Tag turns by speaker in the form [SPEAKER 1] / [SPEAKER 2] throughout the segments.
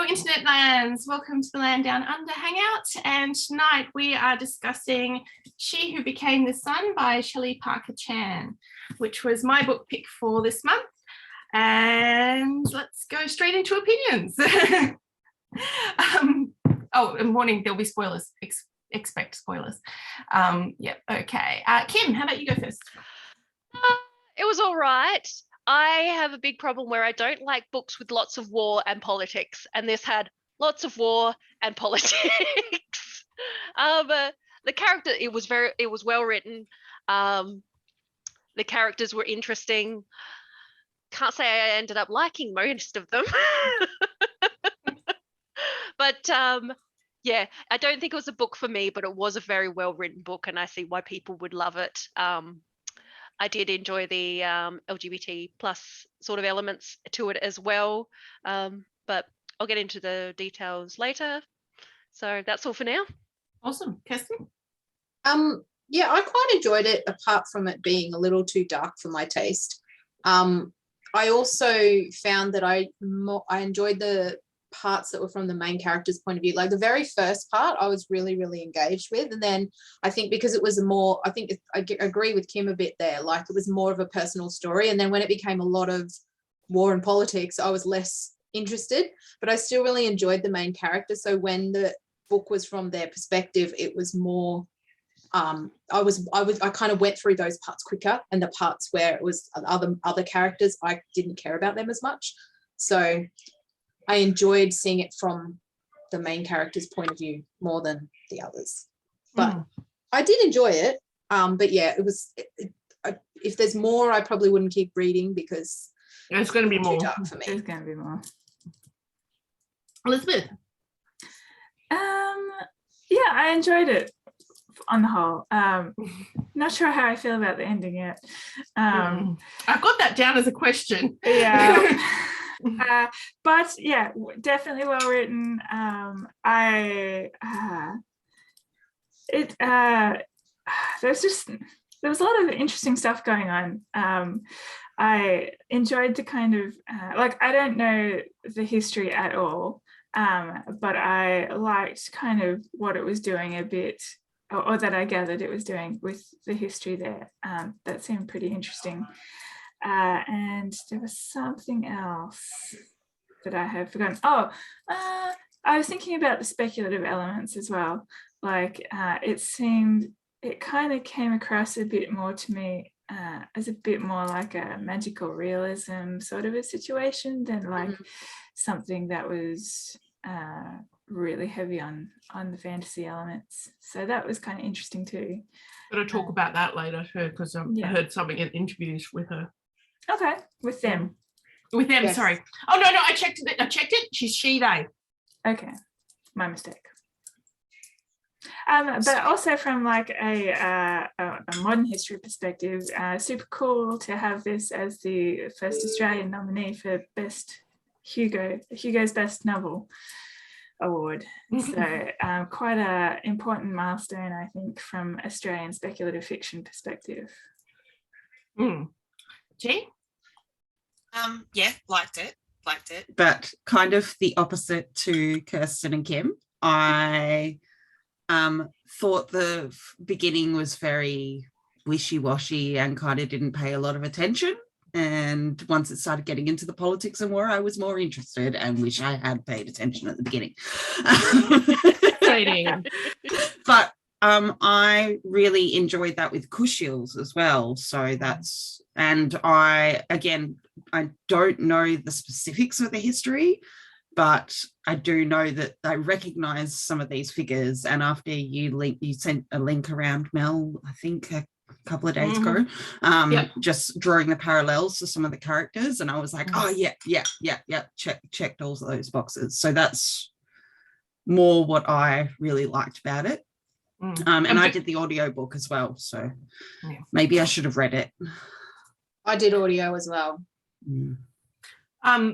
[SPEAKER 1] Internet lands, welcome to the Land Down Under Hangout, and tonight we are discussing She Who Became the Sun by Shelley Parker-Chan, which was my book pick for this month. And let's go straight into opinions. Oh, and warning, there'll be spoilers. Expect spoilers. Yeah, okay. Kim, how about you go first?
[SPEAKER 2] It was all right. I have a big problem where I don't like books with lots of war and politics, and this had lots of war and politics. The character, it was well written. The characters were interesting. Can't say I ended up liking most of them. But yeah, I don't think it was a book for me, but it was a very well written book, and I see why people would love it. I did enjoy the LGBT plus sort of elements to it as well, but I'll get into the details later. So that's all for now.
[SPEAKER 1] Awesome. Kirsten?
[SPEAKER 3] Yeah, I quite enjoyed it, apart from it being a little too dark for my taste. I also found that I enjoyed the parts that were from the main character's point of view. Like the very first part I was really engaged with, and then I think because it was I agree with Kim a bit there, like it was more of a personal story, and then when it became a lot of war and politics I was less interested, but I still really enjoyed the main character. So when the book was from their perspective, it was more I kind of went through those parts quicker, and the parts where it was other characters I didn't care about them as much. So I enjoyed seeing it from the main character's point of view more than the others. But I did enjoy it. But yeah, it was. If there's more, I probably wouldn't keep reading because
[SPEAKER 1] it's going to be more
[SPEAKER 3] too dark for me.
[SPEAKER 4] There's going to be more.
[SPEAKER 1] Elizabeth?
[SPEAKER 4] Yeah, I enjoyed it on the whole. Not sure how I feel about the ending yet.
[SPEAKER 1] I've got that down as a question.
[SPEAKER 4] Yeah. But yeah, definitely well written. There was a lot of interesting stuff going on. I enjoyed the kind of I don't know the history at all, but I liked kind of what it was doing a bit, or that I gathered it was doing with the history there. That seemed pretty interesting. And there was something else that I have forgotten. I was thinking about the speculative elements as well. It kind of came across a bit more to me as a bit more like a magical realism sort of a situation than like something that was really heavy on the fantasy elements. So that was kind of interesting too.
[SPEAKER 1] Got to talk about that later too, because I heard something in interviews with her.
[SPEAKER 4] Okay, with them.
[SPEAKER 1] With them,
[SPEAKER 3] yes.
[SPEAKER 1] Sorry. Oh no, I checked it. She's she, they.
[SPEAKER 4] Okay, my mistake. But also from like a modern history perspective, super cool to have this as the first Australian nominee for Hugo's Best Novel Award. So quite an important milestone, I think, from Australian speculative fiction perspective.
[SPEAKER 1] G?
[SPEAKER 5] Yeah, liked it. But kind of the opposite to Kirsten and Kim. I thought the beginning was very wishy-washy and kind of didn't pay a lot of attention. And once it started getting into the politics and war, I was more interested and wish I had paid attention at the beginning. But I really enjoyed that with Kushils as well. So that's, and I don't know the specifics of the history, but I do know that I recognize some of these figures. And after you sent a link around, Mel, I think a couple of days ago, just drawing the parallels to some of the characters, and I was like, oh yeah, checked all of those boxes. So that's more what I really liked about it. And I did the audiobook as well, so maybe I should have read it.
[SPEAKER 3] I did audio as well.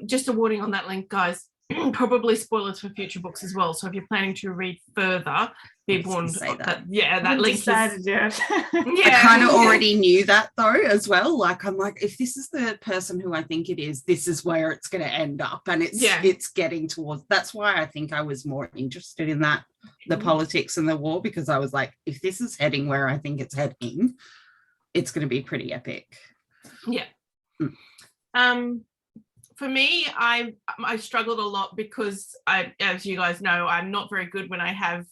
[SPEAKER 1] Just a warning on that link, guys. probably spoilers for future books as well. So if you're planning to read further, be warned that
[SPEAKER 4] that
[SPEAKER 1] link
[SPEAKER 4] decided
[SPEAKER 1] is.
[SPEAKER 4] yet.
[SPEAKER 1] Yeah,
[SPEAKER 5] I kind of already knew that though as well. Like I'm like, if this is the person who I think it is, this is where it's going to end up, and it's getting towards. That's why I think I was more interested in that, the politics and the war, because I was like, if this is heading where I think it's heading, it's going to be pretty epic.
[SPEAKER 1] Yeah. For me, I struggled a lot because as you guys know, I'm not very good when I have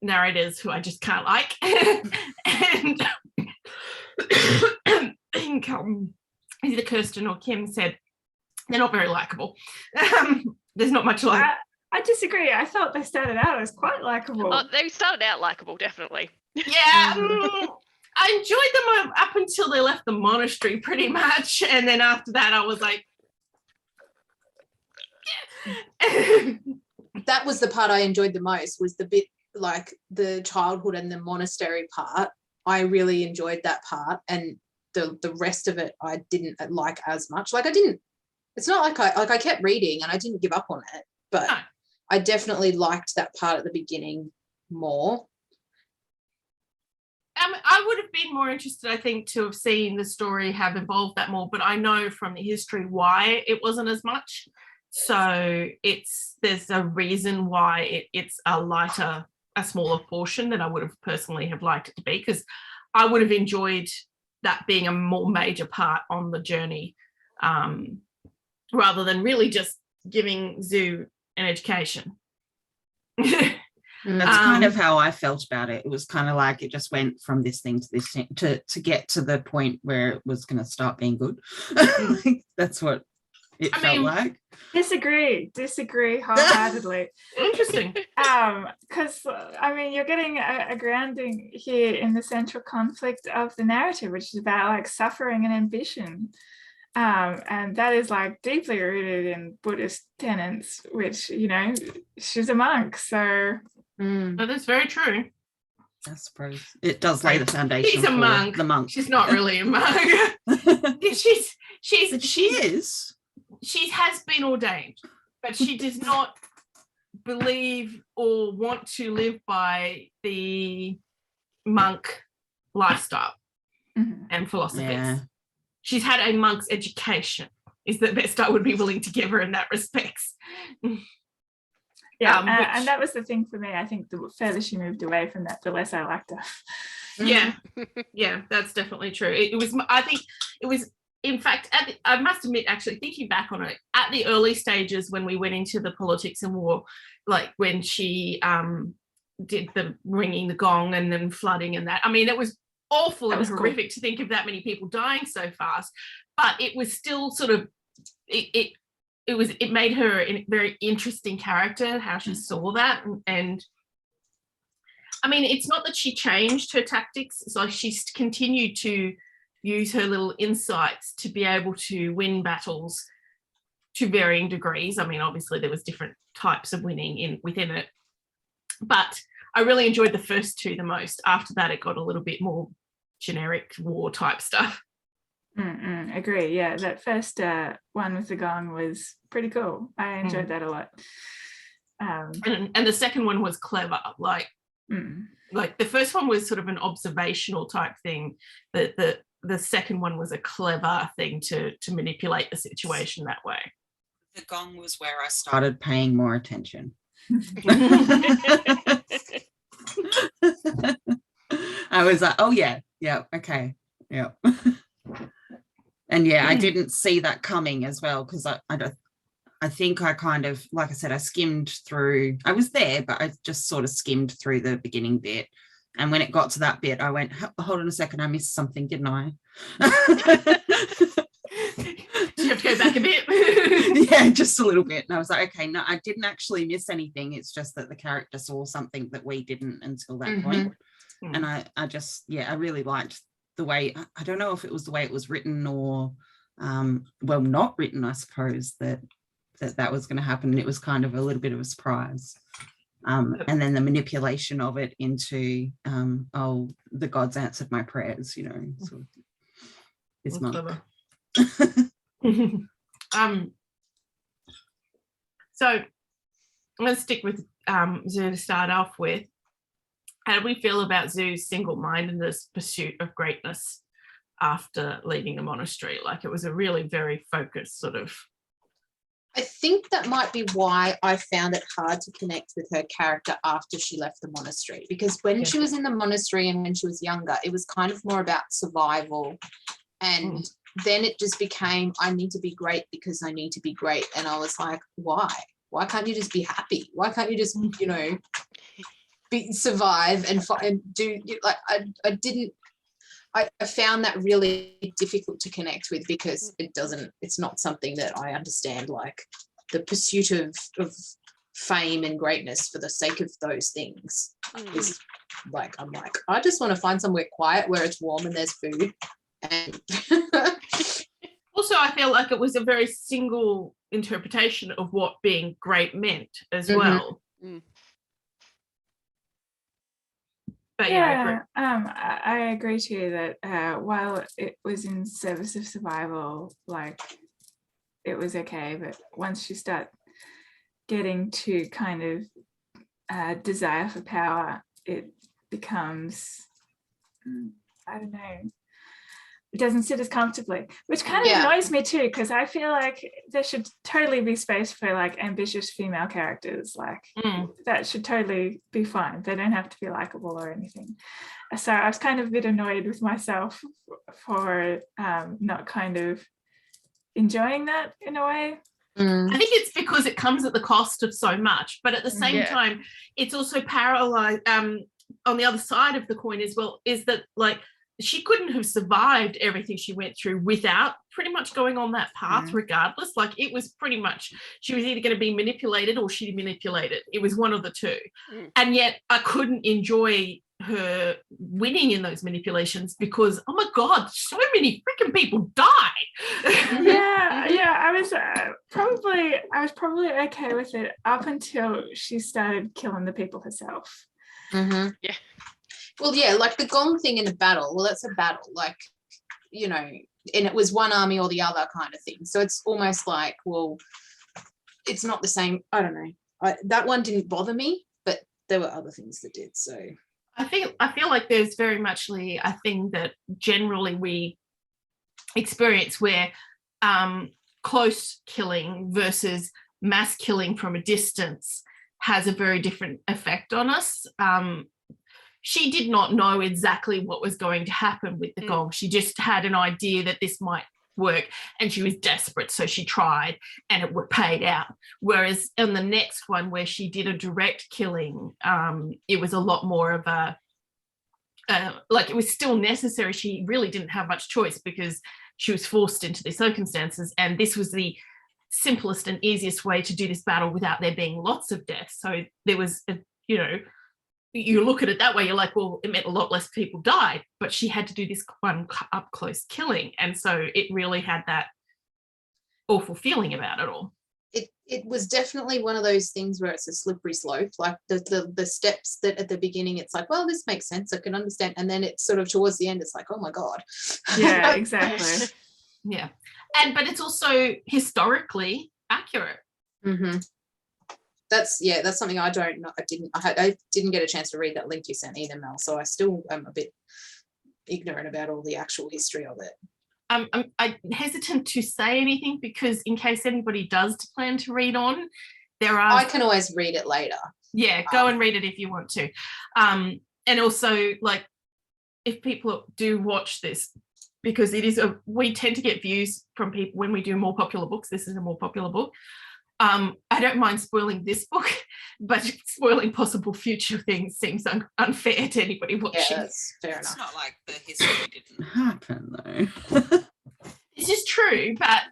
[SPEAKER 1] narrators who I just can't like. And I think either Kirsten or Kim said they're not very likable. There's not much like.
[SPEAKER 4] I disagree. I thought they started out as quite likable.
[SPEAKER 2] Oh, they started out likable, definitely.
[SPEAKER 1] Yeah. I enjoyed them up until they left the monastery pretty much. And then after that, I was like,
[SPEAKER 3] That was the part I enjoyed the most, was the bit like the childhood and the monastery part. I really enjoyed that part. And the rest of it, I didn't like as much. Like it's not like I kept reading and I didn't give up on it, but
[SPEAKER 1] No.
[SPEAKER 3] I definitely liked that part at the beginning more.
[SPEAKER 1] I would have been more interested, I think, to have seen the story have evolved that more, but I know from the history why it wasn't as much. So there's a reason why it's a smaller portion than I would have personally have liked it to be, because I would have enjoyed that being a more major part on the journey, rather than really just giving Zoo an education.
[SPEAKER 5] That's kind of how I felt about it. It was kind of like it just went from this thing to this thing to get to the point where it was going to start being good. That's what it felt like.
[SPEAKER 4] Disagree wholeheartedly.
[SPEAKER 1] Interesting.
[SPEAKER 4] Because I mean, you're getting a grounding here in the central conflict of the narrative, which is about like suffering and ambition. And that is like deeply rooted in Buddhist tenets, which, you know, she's a monk, so
[SPEAKER 1] That is very true.
[SPEAKER 5] I suppose it does lay the foundation.
[SPEAKER 1] She's a
[SPEAKER 5] for
[SPEAKER 1] monk.
[SPEAKER 5] The monk.
[SPEAKER 1] She's not really a monk. She has been ordained, but she does not believe or want to live by the monk lifestyle and philosophies.
[SPEAKER 5] Yeah.
[SPEAKER 1] She's had a monk's education, is the best I would be willing to give her in that respect.
[SPEAKER 4] Yeah, and that was the thing for me. I think the further she moved away from that, the less I liked her.
[SPEAKER 1] Yeah, that's definitely true. I think it was, in fact, I must admit, actually thinking back on it, at the early stages when we went into the politics and war, like when she did the ringing the gong and then flooding and that, I mean, it was awful and horrific to think of that many people dying so fast, but it was still sort of, it made her a very interesting character, how she saw that. And I mean, it's not that she changed her tactics. It's like she's continued to use her little insights to be able to win battles to varying degrees. I mean, obviously there was different types of winning within it, but I really enjoyed the first two the most. After that, it got a little bit more generic war type stuff.
[SPEAKER 4] Agree. Yeah, that first one with the gong was pretty cool. I enjoyed that a lot.
[SPEAKER 1] And the second one was clever. Like the first one was sort of an observational type thing. The second one was a clever thing to manipulate the situation that way.
[SPEAKER 5] The gong was where I started paying more attention. I was like, oh yeah, okay, yeah. And yeah, I didn't see that coming as well, because I think I kind of, like I said, I skimmed through. I was there, but I just sort of skimmed through the beginning bit. And when it got to that bit, I went, hold on a second, I missed something, didn't I?
[SPEAKER 1] Do you have to go back a bit?
[SPEAKER 5] Yeah, just a little bit. And I was like, okay, no, I didn't actually miss anything. It's just that the character saw something that we didn't until that point. And I just, I really liked the way, I don't know if it was the way it was written or, well, not written, I suppose, that was going to happen. And it was kind of a little bit of a surprise. And then the manipulation of it into, the gods answered my prayers, you know, sort of this month.
[SPEAKER 1] So I'm going to stick with Zhu to start off with. How do we feel about Zhu's single-mindedness pursuit of greatness after leaving the monastery? Like, it was a really very focused sort of...
[SPEAKER 3] I think that might be why I found it hard to connect with her character after she left the monastery, because when she was in the monastery and when she was younger, it was kind of more about survival. And then it just became, I need to be great because I need to be great. And I was like, why? Why can't you just be happy? Why can't you just, you know, survive and do, like, I found that really difficult to connect with, because it's not something that I understand, like the pursuit of fame and greatness for the sake of those things is like, I'm like, I just want to find somewhere quiet where it's warm and there's food. And
[SPEAKER 1] also, I feel like it was a very single interpretation of what being great meant as well. But yeah,
[SPEAKER 4] I agree too that while it was in service of survival, like, it was okay, but once you start getting to kind of desire for power, it becomes, I don't know, it doesn't sit as comfortably, which kind of annoys me too, because I feel like there should totally be space for like ambitious female characters. Like that should totally be fine. They don't have to be likable or anything. So I was kind of a bit annoyed with myself for not kind of enjoying that in a way.
[SPEAKER 1] I think it's because it comes at the cost of so much, but at the same time, it's also parallel. On the other side of the coin as well, is that, like, she couldn't have survived everything she went through without pretty much going on that path regardless. Like, it was pretty much, she was either going to be manipulated or she manipulated. It was one of the two. And yet I couldn't enjoy her winning in those manipulations because, oh my God, so many freaking people died.
[SPEAKER 4] I was probably okay with it up until she started killing the people herself.
[SPEAKER 3] Well, yeah, like the gong thing in the battle. Well, that's a battle, like, you know, and it was one army or the other kind of thing. So it's almost like, well, it's not the same. I don't know. That one didn't bother me, but there were other things that did. So
[SPEAKER 1] I feel like there's very much a thing that generally we experience where close killing versus mass killing from a distance has a very different effect on us. She did not know exactly what was going to happen with the gong. She just had an idea that this might work, and she was desperate, so she tried, and it paid out. Whereas in the next one, where she did a direct killing, it was a lot more of a like, it was still necessary. She really didn't have much choice because she was forced into the circumstances, and this was the simplest and easiest way to do this battle without there being lots of deaths. So there was you look at it that way, you're like, well, it meant a lot less people died, but she had to do this one up close killing, and so it really had that awful feeling about it all.
[SPEAKER 3] It was definitely one of those things where it's a slippery slope, like the steps that at the beginning it's like, well, this makes sense, I can understand, and then it's sort of towards the end it's like, oh my God.
[SPEAKER 4] Yeah, exactly.
[SPEAKER 1] Yeah, but it's also historically accurate.
[SPEAKER 3] That's something I don't know. I didn't get a chance to read that link you sent either, Mel, so I still am a bit ignorant about all the actual history of it.
[SPEAKER 1] I'm hesitant to say anything because in case anybody does plan to read on, I
[SPEAKER 3] can always read it later.
[SPEAKER 1] Yeah, go and read it if you want to. And also, like, if people do watch this, because we tend to get views from people when we do more popular books. This is a more popular book. I don't mind spoiling this book, but spoiling possible future things seems unfair to anybody watching.
[SPEAKER 3] Yeah, that's fair enough.
[SPEAKER 5] It's not like the history didn't happen, though.
[SPEAKER 1] This is true, but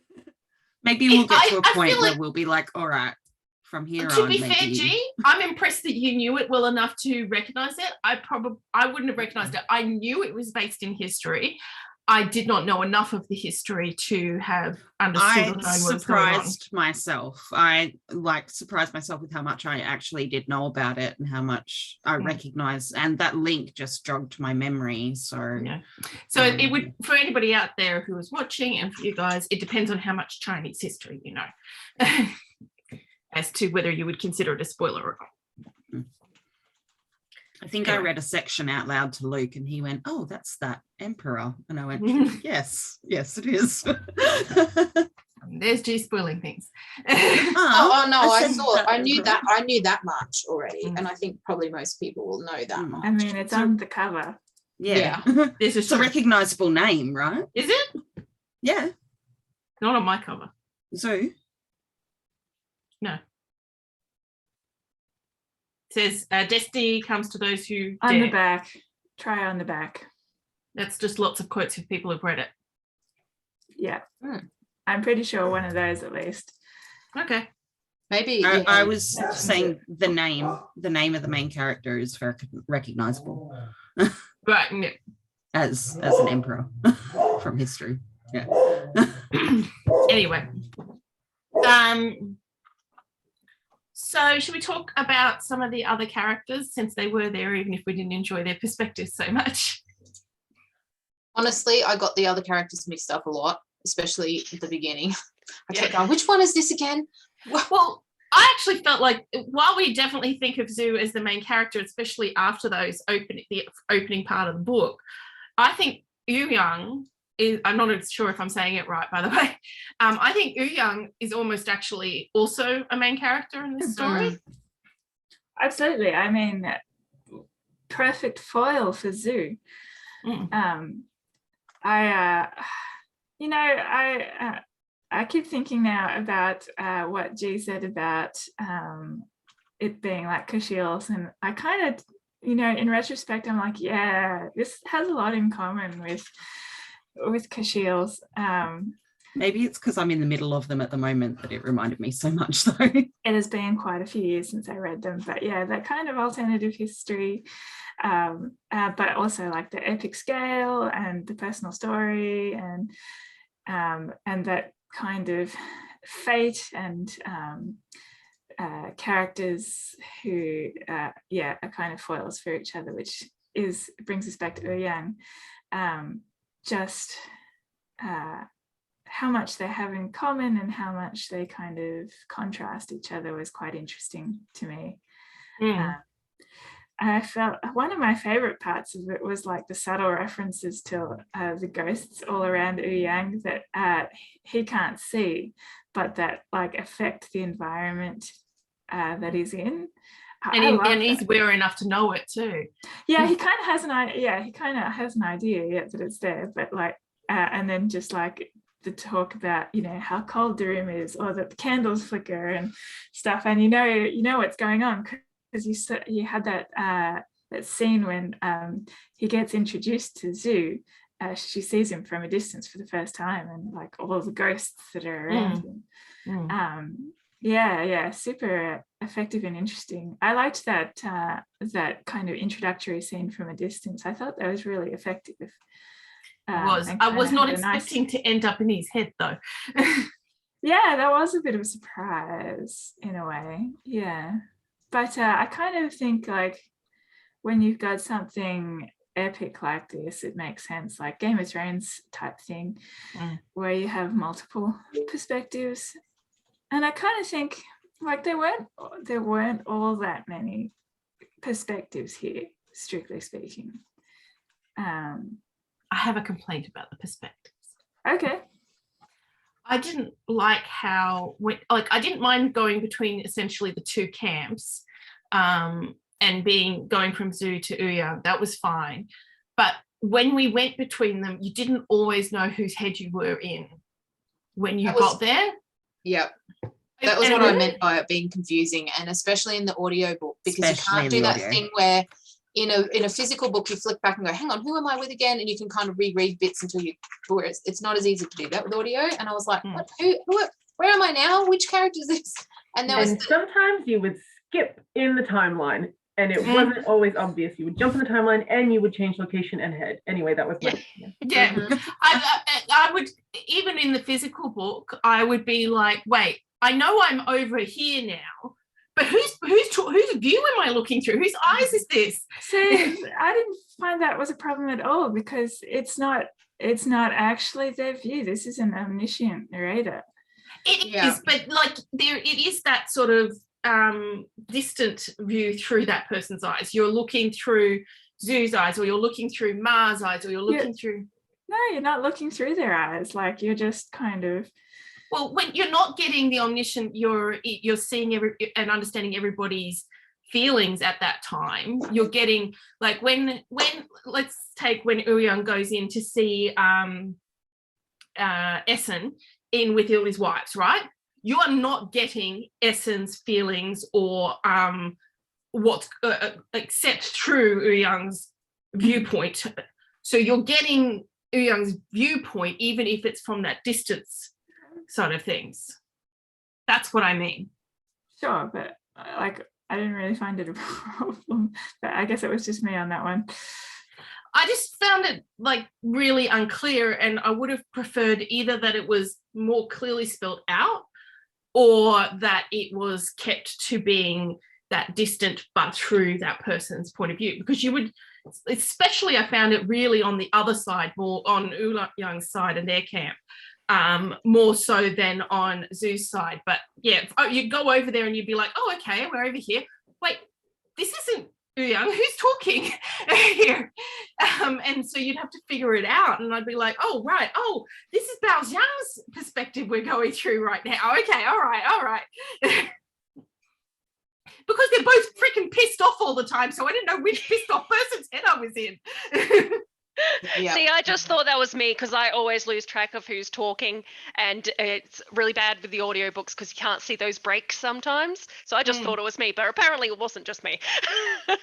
[SPEAKER 5] maybe we'll get to a point where we'll be like, all right, from here on.
[SPEAKER 1] To be fair, G, I'm impressed that you knew it well enough to recognise it. I wouldn't have recognised it. I knew it was based in history. I did not know enough of the history to have understood. I surprised
[SPEAKER 5] myself. I surprised myself with how much I actually did know about it and how much I recognised, and that link just jogged my memory. So
[SPEAKER 1] yeah. So it would, for anybody out there who was watching, and for you guys, it depends on how much Chinese history you know. as to whether you would consider it a spoiler or not.
[SPEAKER 5] I think I read a section out loud to Luke and he went, "Oh, that's that emperor." And I went, yes, it is.
[SPEAKER 1] There's G spoiling things.
[SPEAKER 3] Oh no, I
[SPEAKER 5] said
[SPEAKER 3] saw.
[SPEAKER 5] that
[SPEAKER 3] I
[SPEAKER 5] as
[SPEAKER 3] knew
[SPEAKER 5] well.
[SPEAKER 3] that. I knew that much already,
[SPEAKER 1] Mm.
[SPEAKER 3] and I think probably most people will know that much.
[SPEAKER 4] I mean, it's on the cover.
[SPEAKER 5] Yeah.
[SPEAKER 1] This is
[SPEAKER 5] It's a recognizable name, right?
[SPEAKER 1] Is it?
[SPEAKER 5] Yeah.
[SPEAKER 1] Not on my cover.
[SPEAKER 5] Zoo.
[SPEAKER 1] No. It says destiny comes to those who
[SPEAKER 4] On
[SPEAKER 1] dare.
[SPEAKER 4] the back. Try on the back.
[SPEAKER 1] That's just lots of quotes of people who've read it.
[SPEAKER 4] Yeah.
[SPEAKER 3] Hmm.
[SPEAKER 4] I'm pretty sure one of those at least.
[SPEAKER 1] Okay.
[SPEAKER 3] Maybe
[SPEAKER 5] I was saying the name of the main character is recognizable
[SPEAKER 1] Right. Yeah.
[SPEAKER 5] as an emperor from history. Yeah.
[SPEAKER 1] Anyway. So should we talk about some of the other characters since they were there, even if we didn't enjoy their perspectives so much?
[SPEAKER 3] honestly, I got the other characters mixed up a lot, especially at the beginning. I kept
[SPEAKER 1] Yeah.
[SPEAKER 3] going, which one is this again?
[SPEAKER 1] Well, I actually felt like while we definitely think of Zhu as the main character, especially after the opening part of the book, I think Yu Yang is, I'm not sure if I'm saying it right, by the way. I think Yu Yang is almost actually also a main character in this story.
[SPEAKER 4] Absolutely. I mean, perfect foil for Zhu.
[SPEAKER 1] Mm.
[SPEAKER 4] I keep thinking now about what G said about it being like Kushiels, and I kind of, in retrospect, I'm like, yeah, this has a lot in common with Kushiels.
[SPEAKER 5] Maybe it's because I'm in the middle of them at the moment that it reminded me so much, though.
[SPEAKER 4] It has been quite a few years since I read them, but yeah, that kind of alternative history, but also like the epic scale and the personal story, and that kind of fate and characters who are kind of foils for each other, which brings us back to Ouyang. Just how much they have in common and how much they kind of contrast each other was quite interesting to me. I felt one of my favorite parts of it was like the subtle references to the ghosts all around Ouyang that he can't see, but that like affect the environment that he's in.
[SPEAKER 1] And he's aware enough to know it too.
[SPEAKER 4] Yeah, he kind of has an idea. He kind of has an idea that it's there, but like, and then just like the talk about how cold the room is, or that the candles flicker and stuff, and you know what's going on because you had that scene when he gets introduced to Zhu. She sees him from a distance for the first time, and like all the ghosts that are around him. Super effective and interesting. I liked that kind of introductory scene from a distance. I thought that was really effective.
[SPEAKER 1] I was not expecting to end up in his head though.
[SPEAKER 4] Yeah, that was a bit of a surprise in a way. Yeah, but I kind of think like when you've got something epic like this, it makes sense, like Game of Thrones type thing, where you have multiple perspectives. And I kind of think like there weren't all that many perspectives here, strictly speaking.
[SPEAKER 1] I have a complaint about the perspectives.
[SPEAKER 4] Okay.
[SPEAKER 1] I didn't like how, I didn't mind going between essentially the two camps and going from Zhu to Ouyang. That was fine. But when we went between them, you didn't always know whose head you were in when you got there.
[SPEAKER 3] Yep. That was what I meant by it being confusing, and especially in the audio book, because you can't do that thing where in a physical book you flick back and go, hang on, who am I with again? And you can kind of reread bits until it's not as easy to do that with audio. And I was like, what? Where am I now? Which character is this? And
[SPEAKER 6] sometimes you would skip in the timeline and it wasn't always obvious. You would jump in the timeline and you would change location and head. Anyway, that was my
[SPEAKER 1] I would, even in the physical book, I would be like, wait, I know I'm over here now, but whose view am I looking through? Whose eyes is this?
[SPEAKER 4] See, I didn't find that was a problem at all, because it's not actually their view. This is an omniscient narrator.
[SPEAKER 1] It
[SPEAKER 3] Yeah.
[SPEAKER 1] is, but like it is that sort of distant view through that person's eyes. You're looking through Zoo's eyes, or you're looking through Ma's eyes, or you're looking through.
[SPEAKER 4] No, you're not looking through their eyes. Like you're just kind of.
[SPEAKER 1] Well, when you're not getting the omniscient, you're seeing and understanding everybody's feelings at that time. You're getting like when let's take when Ouyang goes in to see Essen in with all his wives, right? You are not getting Essen's feelings or what's except through Ouyang's viewpoint. So you're getting Ouyang's viewpoint, even if it's from that distance sort of things. That's what I mean.
[SPEAKER 4] Sure, but like I didn't really find it a problem. But I guess it was just me on that one.
[SPEAKER 1] I just found it like really unclear, and I would have preferred either that it was more clearly spelled out or that it was kept to being that distant but through that person's point of view, because you would, especially I found it really on the other side, more on Ouyang's side and their camp, more so than on Zoo's side. But yeah, you go over there and you'd be like, oh, okay, we're over here. Wait, this isn't Ouyang, who's talking here? And so you'd have to figure it out, and I'd be like, oh, right, oh, this is Bao Xiang's perspective we're going through right now. Okay, all right. Because they're both freaking pissed off all the time, so I didn't know which pissed off person's head I was in.
[SPEAKER 3] Yeah.
[SPEAKER 2] See, I just thought that was me because I always lose track of who's talking, and it's really bad with the audiobooks because you can't see those breaks sometimes. So I just thought it was me, but apparently it wasn't just me.
[SPEAKER 1] And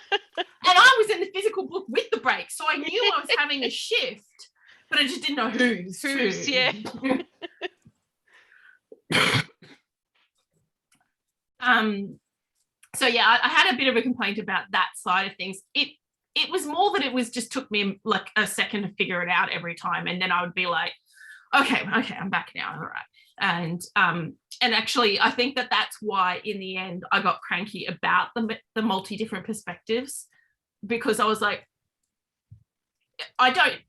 [SPEAKER 1] I was in the physical book with the break, so I knew I was having a shift, but I just didn't know whose.
[SPEAKER 2] Yeah.
[SPEAKER 1] So yeah, I had a bit of a complaint about that side of things. It was more that it was just took me like a second to figure it out every time, and then I would be like, okay, I'm back now, all right. And actually, I think that's why in the end I got cranky about the multi different perspectives, because I was like, I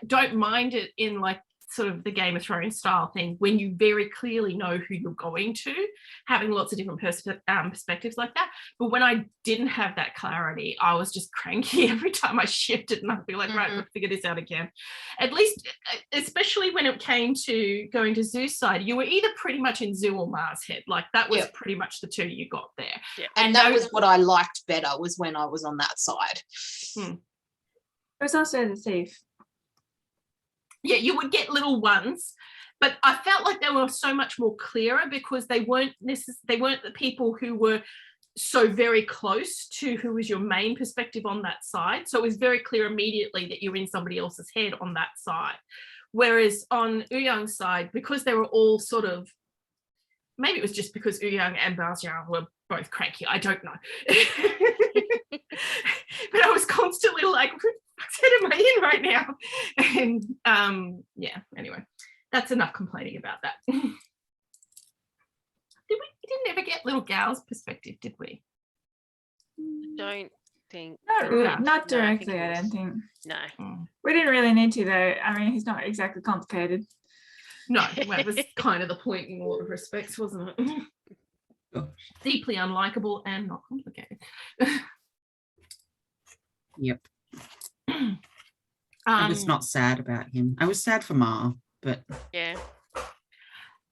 [SPEAKER 1] don't mind it in like sort of the Game of Thrones style thing when you very clearly know who you're going to, having lots of different perspectives like that. But when I didn't have that clarity, I was just cranky every time I shifted, and I'd be like, right, let's figure this out again. At least, especially when it came to going to Zoo's side, you were either pretty much in Zoo or Ma's head. Like that was pretty much the two you got there.
[SPEAKER 2] Yeah.
[SPEAKER 3] And that was what I liked better, was when I was on that side.
[SPEAKER 4] It was also the thief.
[SPEAKER 1] Yeah, you would get little ones, but I felt like they were so much more clearer because they weren't the people who were so very close to who was your main perspective on that side. So it was very clear immediately that you're in somebody else's head on that side. Whereas on Ouyang's side, because they were all sort of, maybe it was just because Ouyang and Bao Xiang were both cranky, I don't know. But I was constantly like, what head am I in right now? And yeah, anyway, that's enough complaining about that. We didn't ever get little gal's perspective, did we?
[SPEAKER 2] Don't think.
[SPEAKER 4] Not directly, I don't think.
[SPEAKER 2] No.
[SPEAKER 4] We didn't really need to, though. I mean, he's not exactly complicated.
[SPEAKER 1] No, well, it was kind of the point in a lot of respects, wasn't it? Deeply unlikable and not complicated.
[SPEAKER 5] Yep. I was not sad about him. I was sad for Ma, but
[SPEAKER 2] yeah.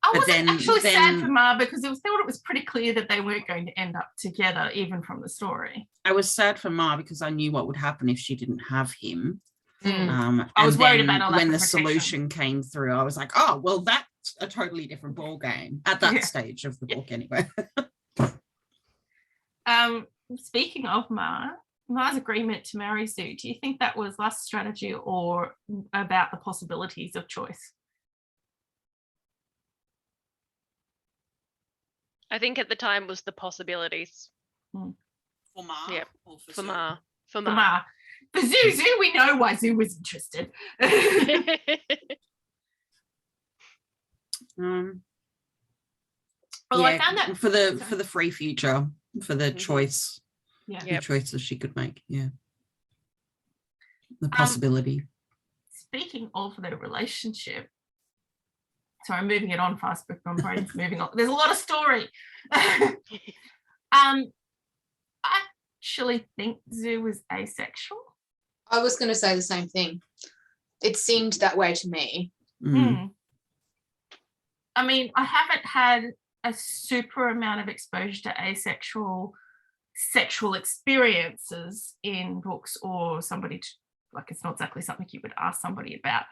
[SPEAKER 1] I wasn't actually sad for Ma because thought it was pretty clear that they weren't going to end up together, even from the story.
[SPEAKER 5] I was sad for Ma because I knew what would happen if she didn't have him.
[SPEAKER 1] I was worried about all that
[SPEAKER 5] when the
[SPEAKER 1] protection.
[SPEAKER 5] solution came through. I was like, oh, well, that's a totally different ball game at that stage of the book, anyway.
[SPEAKER 1] Speaking of Ma's agreement to marry Zoo, do you think that was lust strategy or about the possibilities of choice?
[SPEAKER 2] I think at the time was the possibilities.
[SPEAKER 5] For Ma?
[SPEAKER 2] Yep.
[SPEAKER 5] Or
[SPEAKER 2] For Ma. For
[SPEAKER 1] For
[SPEAKER 2] Ma.
[SPEAKER 1] Ma. For Zoo, we know why Zoo was interested. Although I found that
[SPEAKER 5] for the free future, for the choice,
[SPEAKER 1] yeah,
[SPEAKER 5] the choices she could make, the possibility.
[SPEAKER 1] Speaking of their relationship, Sorry, I'm moving it on fast, but my brain's moving on. There's a lot of story. I actually think Zhu was asexual.
[SPEAKER 3] I was going to say the same thing. It seemed that way to me.
[SPEAKER 1] I mean, I haven't had a super amount of exposure to asexual sexual experiences in books, or somebody like, it's not exactly something you would ask somebody about.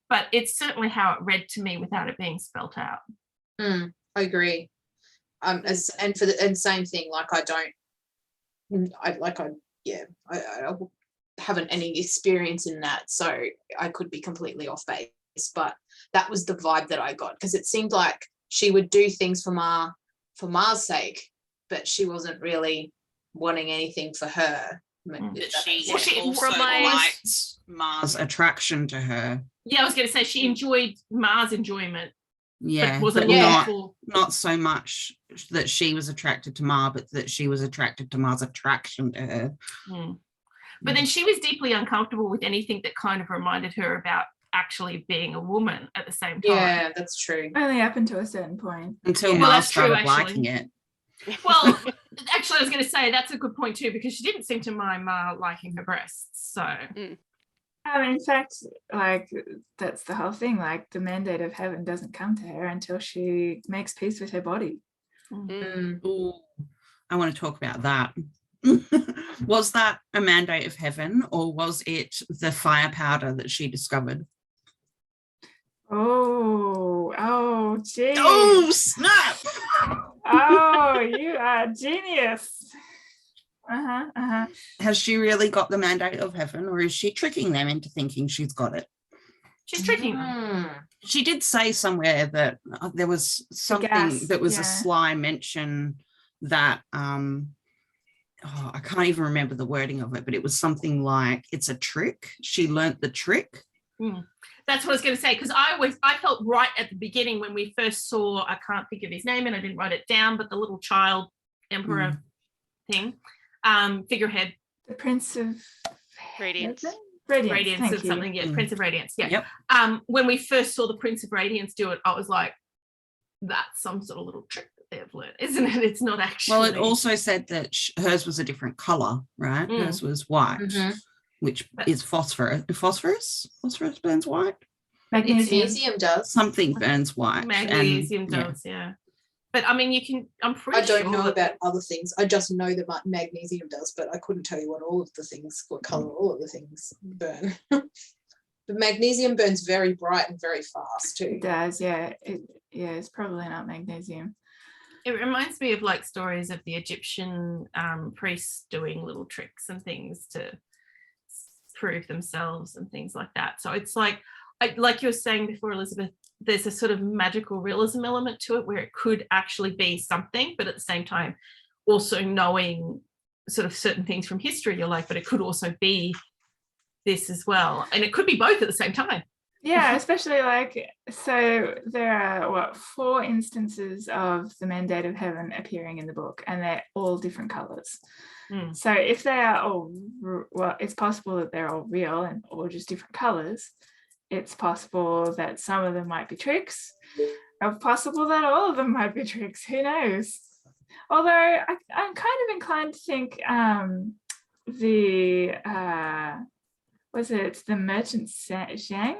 [SPEAKER 1] But it's certainly how it read to me without it being spelt out.
[SPEAKER 3] I agree. And same thing, like I haven't any experience in that, so I could be completely off base, but that was the vibe that I got, because it seemed like she would do things for Ma's sake, but she wasn't really wanting anything for her.
[SPEAKER 5] But she also liked Ma's attraction to her.
[SPEAKER 1] Yeah, I was going to say she enjoyed Ma's enjoyment.
[SPEAKER 5] Yeah,
[SPEAKER 1] but
[SPEAKER 5] not so much that she was attracted to Ma, but that she was attracted to Ma's attraction to her.
[SPEAKER 1] But then she was deeply uncomfortable with anything that kind of reminded her about actually being a woman at the same time.
[SPEAKER 3] Yeah, that's true.
[SPEAKER 4] Only up until a certain point.
[SPEAKER 5] Until Ma started liking it.
[SPEAKER 1] Well, actually, I was going to say that's a good point too, because she didn't seem to mind Ma liking her breasts. So,
[SPEAKER 4] in fact, like, that's the whole thing. Like, the mandate of heaven doesn't come to her until she makes peace with her body.
[SPEAKER 5] Ooh, I want to talk about that. Was that a mandate of heaven, or was it the fire powder that she discovered?
[SPEAKER 4] Oh, geez.
[SPEAKER 5] Oh, snap!
[SPEAKER 4] Oh, you are genius.
[SPEAKER 5] Has she really got the mandate of heaven, or is she tricking them into thinking she's got it?
[SPEAKER 1] She's tricking them.
[SPEAKER 5] She did say somewhere that there was something that was a sly mention that I can't even remember the wording of it, but it was something like, it's a trick. She learnt the trick.
[SPEAKER 1] That's what I was going to say, because I felt right at the beginning when we first saw, I can't think of his name and I didn't write it down, but the little child emperor thing, figurehead.
[SPEAKER 4] The Prince of
[SPEAKER 2] Radiance.
[SPEAKER 1] Radiance or something, Prince of Radiance, yeah. When we first saw the Prince of Radiance do it, I was like, that's some sort of little trick that they've learned, isn't it? It's not actually.
[SPEAKER 5] Well, it also said that hers was a different colour, right? Hers was white, which is phosphorus. Phosphorus burns white.
[SPEAKER 3] Magnesium does.
[SPEAKER 5] Something burns white.
[SPEAKER 1] Magnesium does, yeah. But I mean, I'm pretty
[SPEAKER 3] sure. I
[SPEAKER 1] don't
[SPEAKER 3] know about other things. I just know that magnesium does, but I couldn't tell you what colour all of the things burn. But magnesium burns very bright and very fast too.
[SPEAKER 4] It does, yeah. It's probably not magnesium.
[SPEAKER 1] It reminds me of like stories of the Egyptian priests doing little tricks and things to prove themselves and things like that. So it's like you were saying before, Elizabeth, there's a sort of magical realism element to it where it could actually be something, but at the same time also knowing sort of certain things from history, you're like, but it could also be this as well, and it could be both at the same time.
[SPEAKER 4] Yeah, especially so there are 4 instances of the mandate of heaven appearing in the book, and they're all different colors. So if they are all, it's possible that they're all real and all just different colors. It's possible that some of them might be tricks, or possible that all of them might be tricks. Who knows? Although I'm kind of inclined to think was it the merchant Zhang?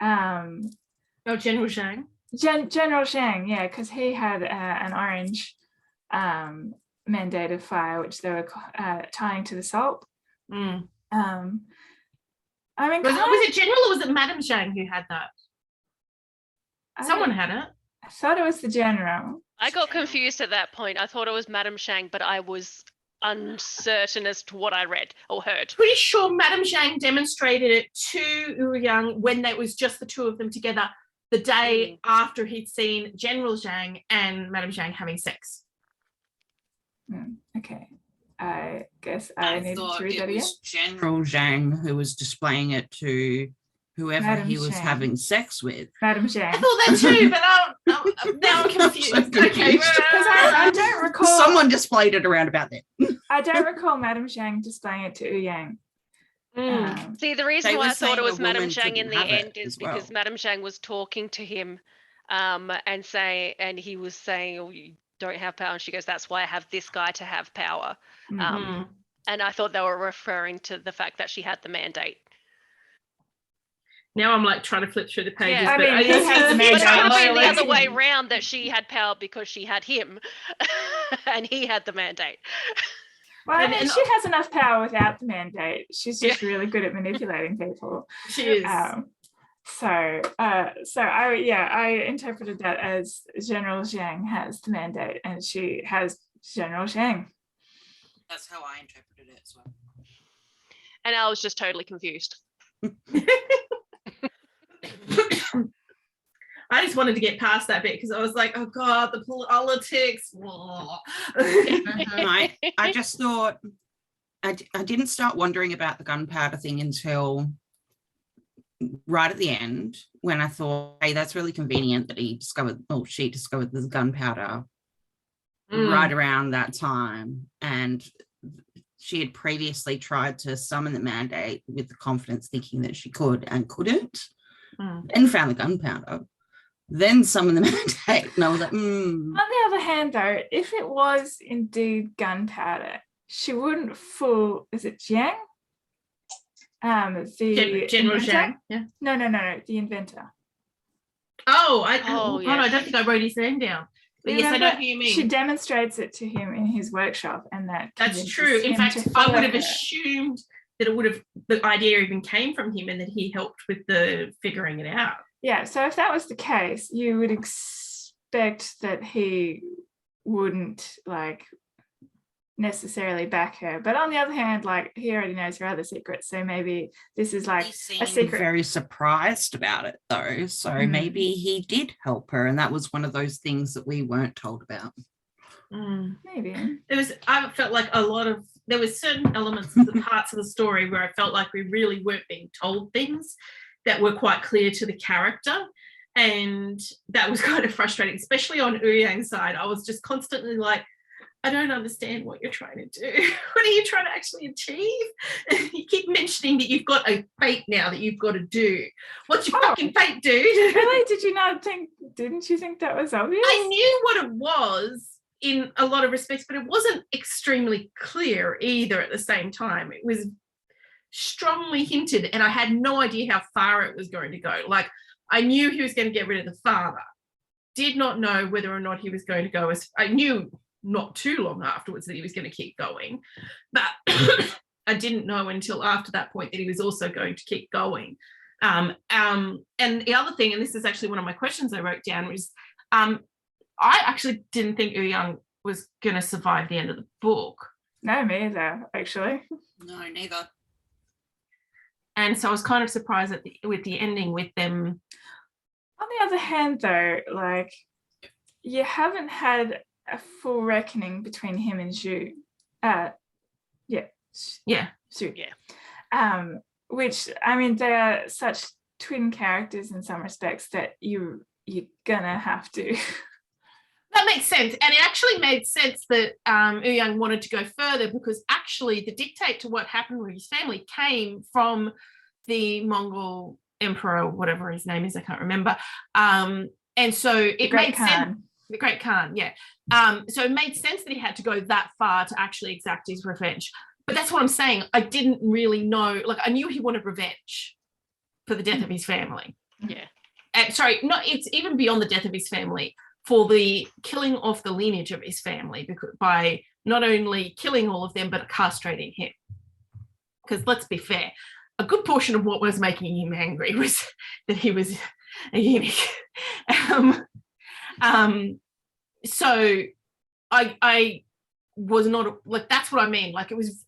[SPEAKER 1] General Zhang.
[SPEAKER 4] General Zhang, yeah, because he had an orange mandate of fire, which they were tying to the salt. I mean,
[SPEAKER 1] was it General or was it Madame Zhang who had that? Someone had it.
[SPEAKER 4] I thought it was the General.
[SPEAKER 2] I got confused at that point. I thought it was Madame Zhang, but I was uncertain as to what I read or heard.
[SPEAKER 1] Pretty sure Madame Zhang demonstrated it to Ouyang when it was just the two of them together the day after he'd seen General Zhang and Madame Zhang having sex.
[SPEAKER 4] Okay. I guess I needed to read that again. It was
[SPEAKER 5] General Zhang who was displaying it to whoever
[SPEAKER 4] Madame
[SPEAKER 5] he was
[SPEAKER 4] Zhang.
[SPEAKER 5] Having sex with.
[SPEAKER 4] Madame Zhang.
[SPEAKER 1] I thought that too, but now I'm confused. Okay,
[SPEAKER 4] because I don't recall.
[SPEAKER 5] Someone displayed it around about then.
[SPEAKER 4] I don't recall Madame Zhang displaying it to Ouyang.
[SPEAKER 2] See, the reason
[SPEAKER 5] They
[SPEAKER 2] why
[SPEAKER 5] were
[SPEAKER 2] I thought it
[SPEAKER 5] saying
[SPEAKER 2] was
[SPEAKER 5] a
[SPEAKER 2] Madame
[SPEAKER 5] woman
[SPEAKER 2] Zhang in
[SPEAKER 5] couldn't
[SPEAKER 2] the
[SPEAKER 5] have it
[SPEAKER 2] end is
[SPEAKER 5] as well.
[SPEAKER 2] because Madame Zhang was talking to him, and he was saying, "Oh, you don't have power," and she goes, "That's why I have this guy to have power." And I thought they were referring to the fact that she had the mandate.
[SPEAKER 1] Now I'm like trying to flip through the pages.
[SPEAKER 2] Yeah.
[SPEAKER 1] But
[SPEAKER 4] I mean, he has the
[SPEAKER 2] But it
[SPEAKER 4] mandate.
[SPEAKER 2] could have been the
[SPEAKER 1] like-
[SPEAKER 2] other way around, that she had power because she had him, and he had the mandate.
[SPEAKER 4] Well, I
[SPEAKER 1] And-
[SPEAKER 4] mean,
[SPEAKER 1] and-
[SPEAKER 4] she has enough power without the mandate. She's just really good at manipulating people.
[SPEAKER 1] She is.
[SPEAKER 4] So I interpreted that as General Zhang has the mandate and she has General Zhang.
[SPEAKER 5] That's how I interpreted it as well.
[SPEAKER 2] And I was just totally confused.
[SPEAKER 1] I just wanted to get past that bit because I was like, oh God, the politics.
[SPEAKER 5] I just thought I didn't start wondering about the gunpowder thing until right at the end, when I thought, hey, that's really convenient that she discovered this gunpowder right around that time. And she had previously tried to summon the mandate with the confidence thinking that she could and couldn't, and found the gunpowder. Then summon the mandate. And I was like,
[SPEAKER 4] On the other hand, though, if it was indeed gunpowder, she wouldn't fool, is it Jiang? The
[SPEAKER 1] General
[SPEAKER 4] inventor?
[SPEAKER 1] Zhang. Yeah.
[SPEAKER 4] No, the inventor.
[SPEAKER 1] Oh,
[SPEAKER 2] Oh,
[SPEAKER 1] God, I
[SPEAKER 2] yes.
[SPEAKER 1] don't think I wrote his name down. But yes, I know who you mean.
[SPEAKER 4] She demonstrates it to him in his workshop, and
[SPEAKER 1] That's
[SPEAKER 4] convinces
[SPEAKER 1] true. In
[SPEAKER 4] him
[SPEAKER 1] fact,
[SPEAKER 4] to
[SPEAKER 1] I
[SPEAKER 4] follow
[SPEAKER 1] would have
[SPEAKER 4] her.
[SPEAKER 1] assumed that the idea even came from him and that he helped with the figuring it out.
[SPEAKER 4] Yeah, so if that was the case, you would expect that he wouldn't necessarily back her. But on the other hand, he already knows her other secrets, so maybe this is
[SPEAKER 5] he seemed
[SPEAKER 4] a secret.
[SPEAKER 5] very surprised about it though. So maybe he did help her, and that was one of those things that we weren't told about.
[SPEAKER 4] Maybe.
[SPEAKER 1] I felt like there was certain elements of the parts of the story where I felt like we really weren't being told things that were quite clear to the character. And that was kind of frustrating, especially on Ouyang's side. I was just constantly like, I don't understand what you're trying to do. What are you trying to actually achieve? You keep mentioning that you've got a fate now that you've got to do. What's your fucking fate, dude?
[SPEAKER 4] Really? Didn't you think that was obvious?
[SPEAKER 1] I knew what it was in a lot of respects, but it wasn't extremely clear either at the same time. It was strongly hinted, and I had no idea how far it was going to go. I knew he was going to get rid of the father. Did not know whether or not he was going to go I knew not too long afterwards that he was going to keep going, but I didn't know until after that point that he was also going to keep going. And the other thing, and this is actually one of my questions I wrote down, was I actually didn't think Ouyang was going to survive the end of the book.
[SPEAKER 4] No, me either, actually.
[SPEAKER 5] No, neither.
[SPEAKER 1] And so I was kind of surprised with the ending with them.
[SPEAKER 4] On the other hand, though, you haven't had a full reckoning between him and Zhu. Zhu.
[SPEAKER 2] Yeah.
[SPEAKER 4] Which, I mean, they are such twin characters in some respects that you're gonna have to.
[SPEAKER 1] That makes sense. And it actually made sense that Ouyang wanted to go further, because actually the dictate to what happened with his family came from the Mongol emperor, whatever his name is, I can't remember. And so it made sense. The Great Khan, yeah. So it made sense that he had to go that far to actually exact his revenge. But that's what I'm saying. I didn't really know. I knew he wanted revenge for the death of his family.
[SPEAKER 2] Yeah.
[SPEAKER 1] And it's even beyond the death of his family, for the killing off the lineage of his family, because by not only killing all of them, but castrating him. Because let's be fair, a good portion of what was making him angry was that he was a eunuch. So I was not that's what I mean.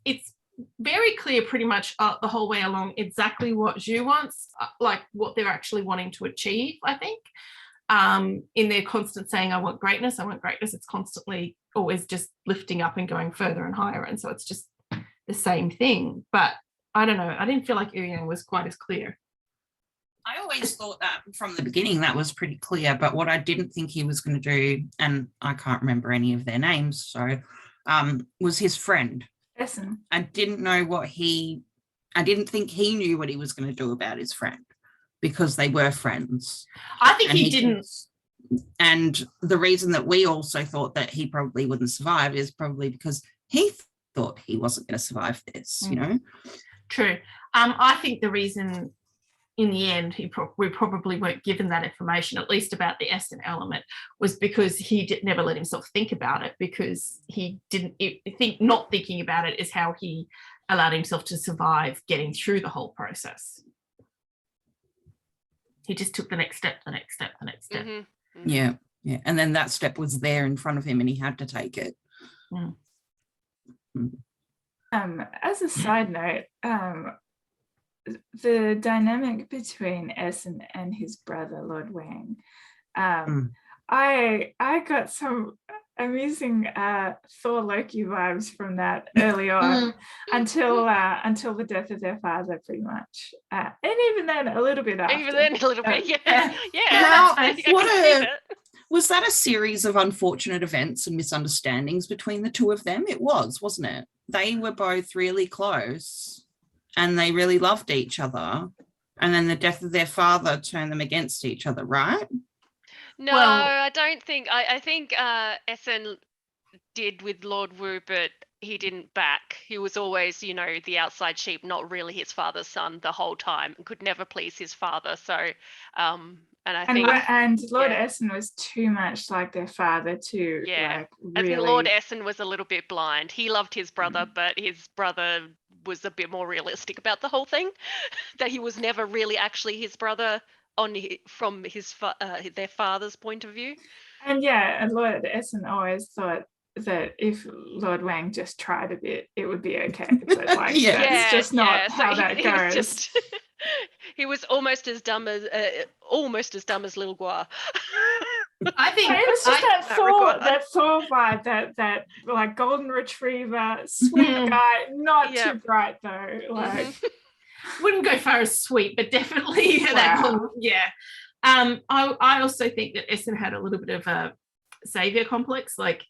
[SPEAKER 1] It's very clear pretty much the whole way along exactly what Zhu wants, what they're actually wanting to achieve, I think. In their constant saying, I want greatness, it's constantly always just lifting up and going further and higher. And so it's just the same thing. But I don't know. I didn't feel like Ouyang was quite as clear.
[SPEAKER 5] I always thought that from the beginning that was pretty clear, but what I didn't think he was going to do, and I can't remember any of their names, so was his friend.
[SPEAKER 4] Essen.
[SPEAKER 5] I didn't know what he I didn't think he knew what he was going to do about his friend, because they were friends.
[SPEAKER 1] I think
[SPEAKER 5] And
[SPEAKER 1] he didn't.
[SPEAKER 5] And the reason that we also thought that he probably wouldn't survive is probably because he thought he wasn't going to survive this, you know?
[SPEAKER 1] True. I think the reason in the end we probably weren't given that information, at least about the Essen element, was because he never let himself think about it, because he didn't think, not thinking about it is how he allowed himself to survive getting through the whole process. He just took the next step, the next step, the next step.
[SPEAKER 2] Mm-hmm.
[SPEAKER 5] Yeah. And then that step was there in front of him and he had to take it.
[SPEAKER 4] As a side note, the dynamic between Essen and his brother, Lord Wang, I got some amusing Thor Loki vibes from that early on until the death of their father, pretty much, and even then a little bit after.
[SPEAKER 2] Even then a little bit, yeah.
[SPEAKER 5] Was that a series of unfortunate events and misunderstandings between the two of them? It was, wasn't it? They were both really close and they really loved each other, and then the death of their father turned them against each other, right?
[SPEAKER 2] No, I don't think. I think Essen did with Lord Wu, but he didn't back. He was always, the outside sheep, not really his father's son the whole time, and could never please his father. So,
[SPEAKER 4] and Lord Essen was too much like their father to really...
[SPEAKER 2] I think Lord Essen was a little bit blind. He loved his brother, but his brother was a bit more realistic about the whole thing, that he was never really actually his brother from their father's point of view.
[SPEAKER 4] And Lord Essen always thought that if Lord Wang just tried a bit, it would be okay. But that's just not how that goes.
[SPEAKER 2] He was almost as dumb as Little Gua.
[SPEAKER 1] I think
[SPEAKER 4] it was just that Thor vibe, that like golden retriever, sweet guy, not too bright though. Like
[SPEAKER 1] wouldn't go far as sweet, but definitely that. I also think that Essen had a little bit of a savior complex, like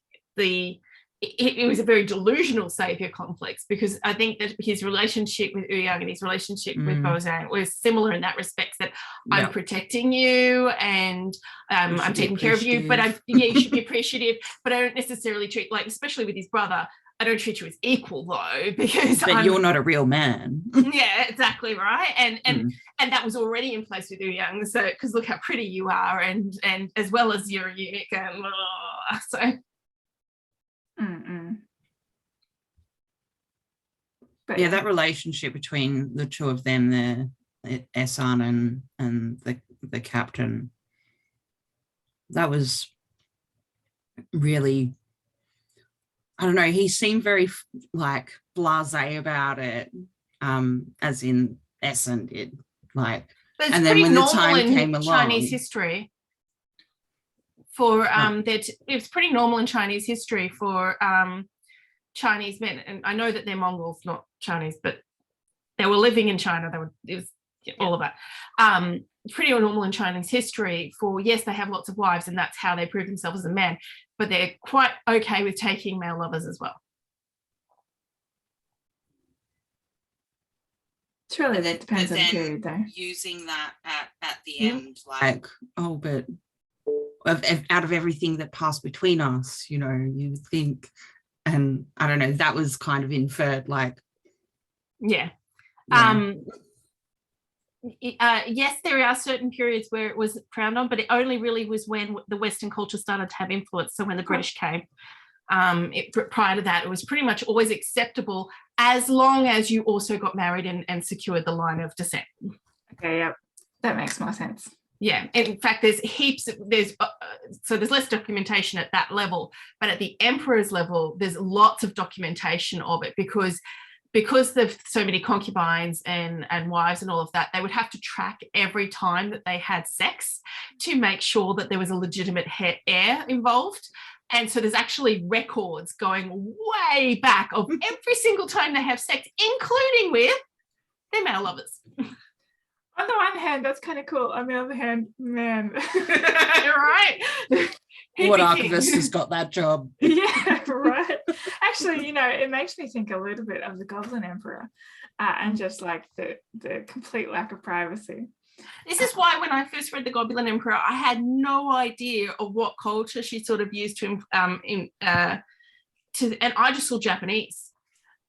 [SPEAKER 1] it was a very delusional savior complex, because I think that his relationship with Ouyang and his relationship with Bozang was similar in that respect, that I'm protecting you and I'm taking care of you, but you should be appreciative, but I don't necessarily treat, like, especially with his brother, I don't treat you as equal though, because
[SPEAKER 5] you're not a real man.
[SPEAKER 1] Yeah, exactly right. And that was already in place with Ouyang, so because look how pretty you are, and as well as you're unique, and so.
[SPEAKER 5] But that relationship between the two of them, the Esan and the captain, that was really, I don't know, he seemed very like blasé about it, as in Essen did, like.
[SPEAKER 1] But
[SPEAKER 5] and then when the time came along,
[SPEAKER 1] Chinese history for it's pretty normal in Chinese history for Chinese men, and I know that they're Mongols, not Chinese, but they were living in China. It was all of that. Pretty normal in Chinese history for, yes, they have lots of wives, and that's how they prove themselves as a man, but they're quite okay with taking male lovers as well.
[SPEAKER 4] It's really, that depends on the period though.
[SPEAKER 5] Using that at the end, like, but out of everything that passed between us, you think, and I don't know, that was kind of inferred, like.
[SPEAKER 1] Yes, there are certain periods where it was frowned on, but it only really was when the Western culture started to have influence. So when the British came, prior to that, it was pretty much always acceptable, as long as you also got married and secured the line of descent.
[SPEAKER 4] Okay, yeah, that makes more sense.
[SPEAKER 1] Yeah, in fact, there's less documentation at that level, but at the emperor's level, there's lots of documentation of it, because there's so many concubines and wives and all of that, they would have to track every time that they had sex to make sure that there was a legitimate heir involved. And so there's actually records going way back of every single time they have sex, including with their male lovers.
[SPEAKER 4] On the one hand, that's kind of cool. On the other hand, man.
[SPEAKER 1] Right?
[SPEAKER 5] What archivist has got that job?
[SPEAKER 4] Yeah, right. actually, it makes me think a little bit of the Goblin Emperor, and just like the complete lack of privacy.
[SPEAKER 1] This is why when I first read The Goblin Emperor, I had no idea of what culture she sort of used and I just saw Japanese.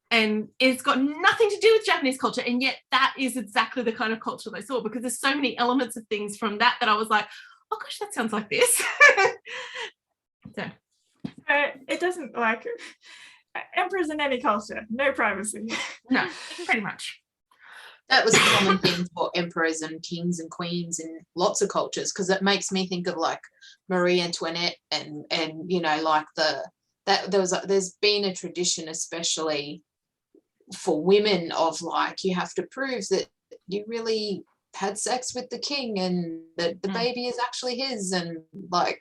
[SPEAKER 1] And it's got nothing to do with Japanese culture, and yet that is exactly the kind of culture they saw, because there's so many elements of things from that I was like, oh gosh, that sounds like this. So
[SPEAKER 4] it doesn't like emperors in any culture, no privacy.
[SPEAKER 1] No, pretty much.
[SPEAKER 3] That was a common thing for emperors and kings and queens in lots of cultures, because it makes me think of like Marie Antoinette and like there's been a tradition, especially for women, of like you have to prove that you really had sex with the king and that the baby is actually his, and like,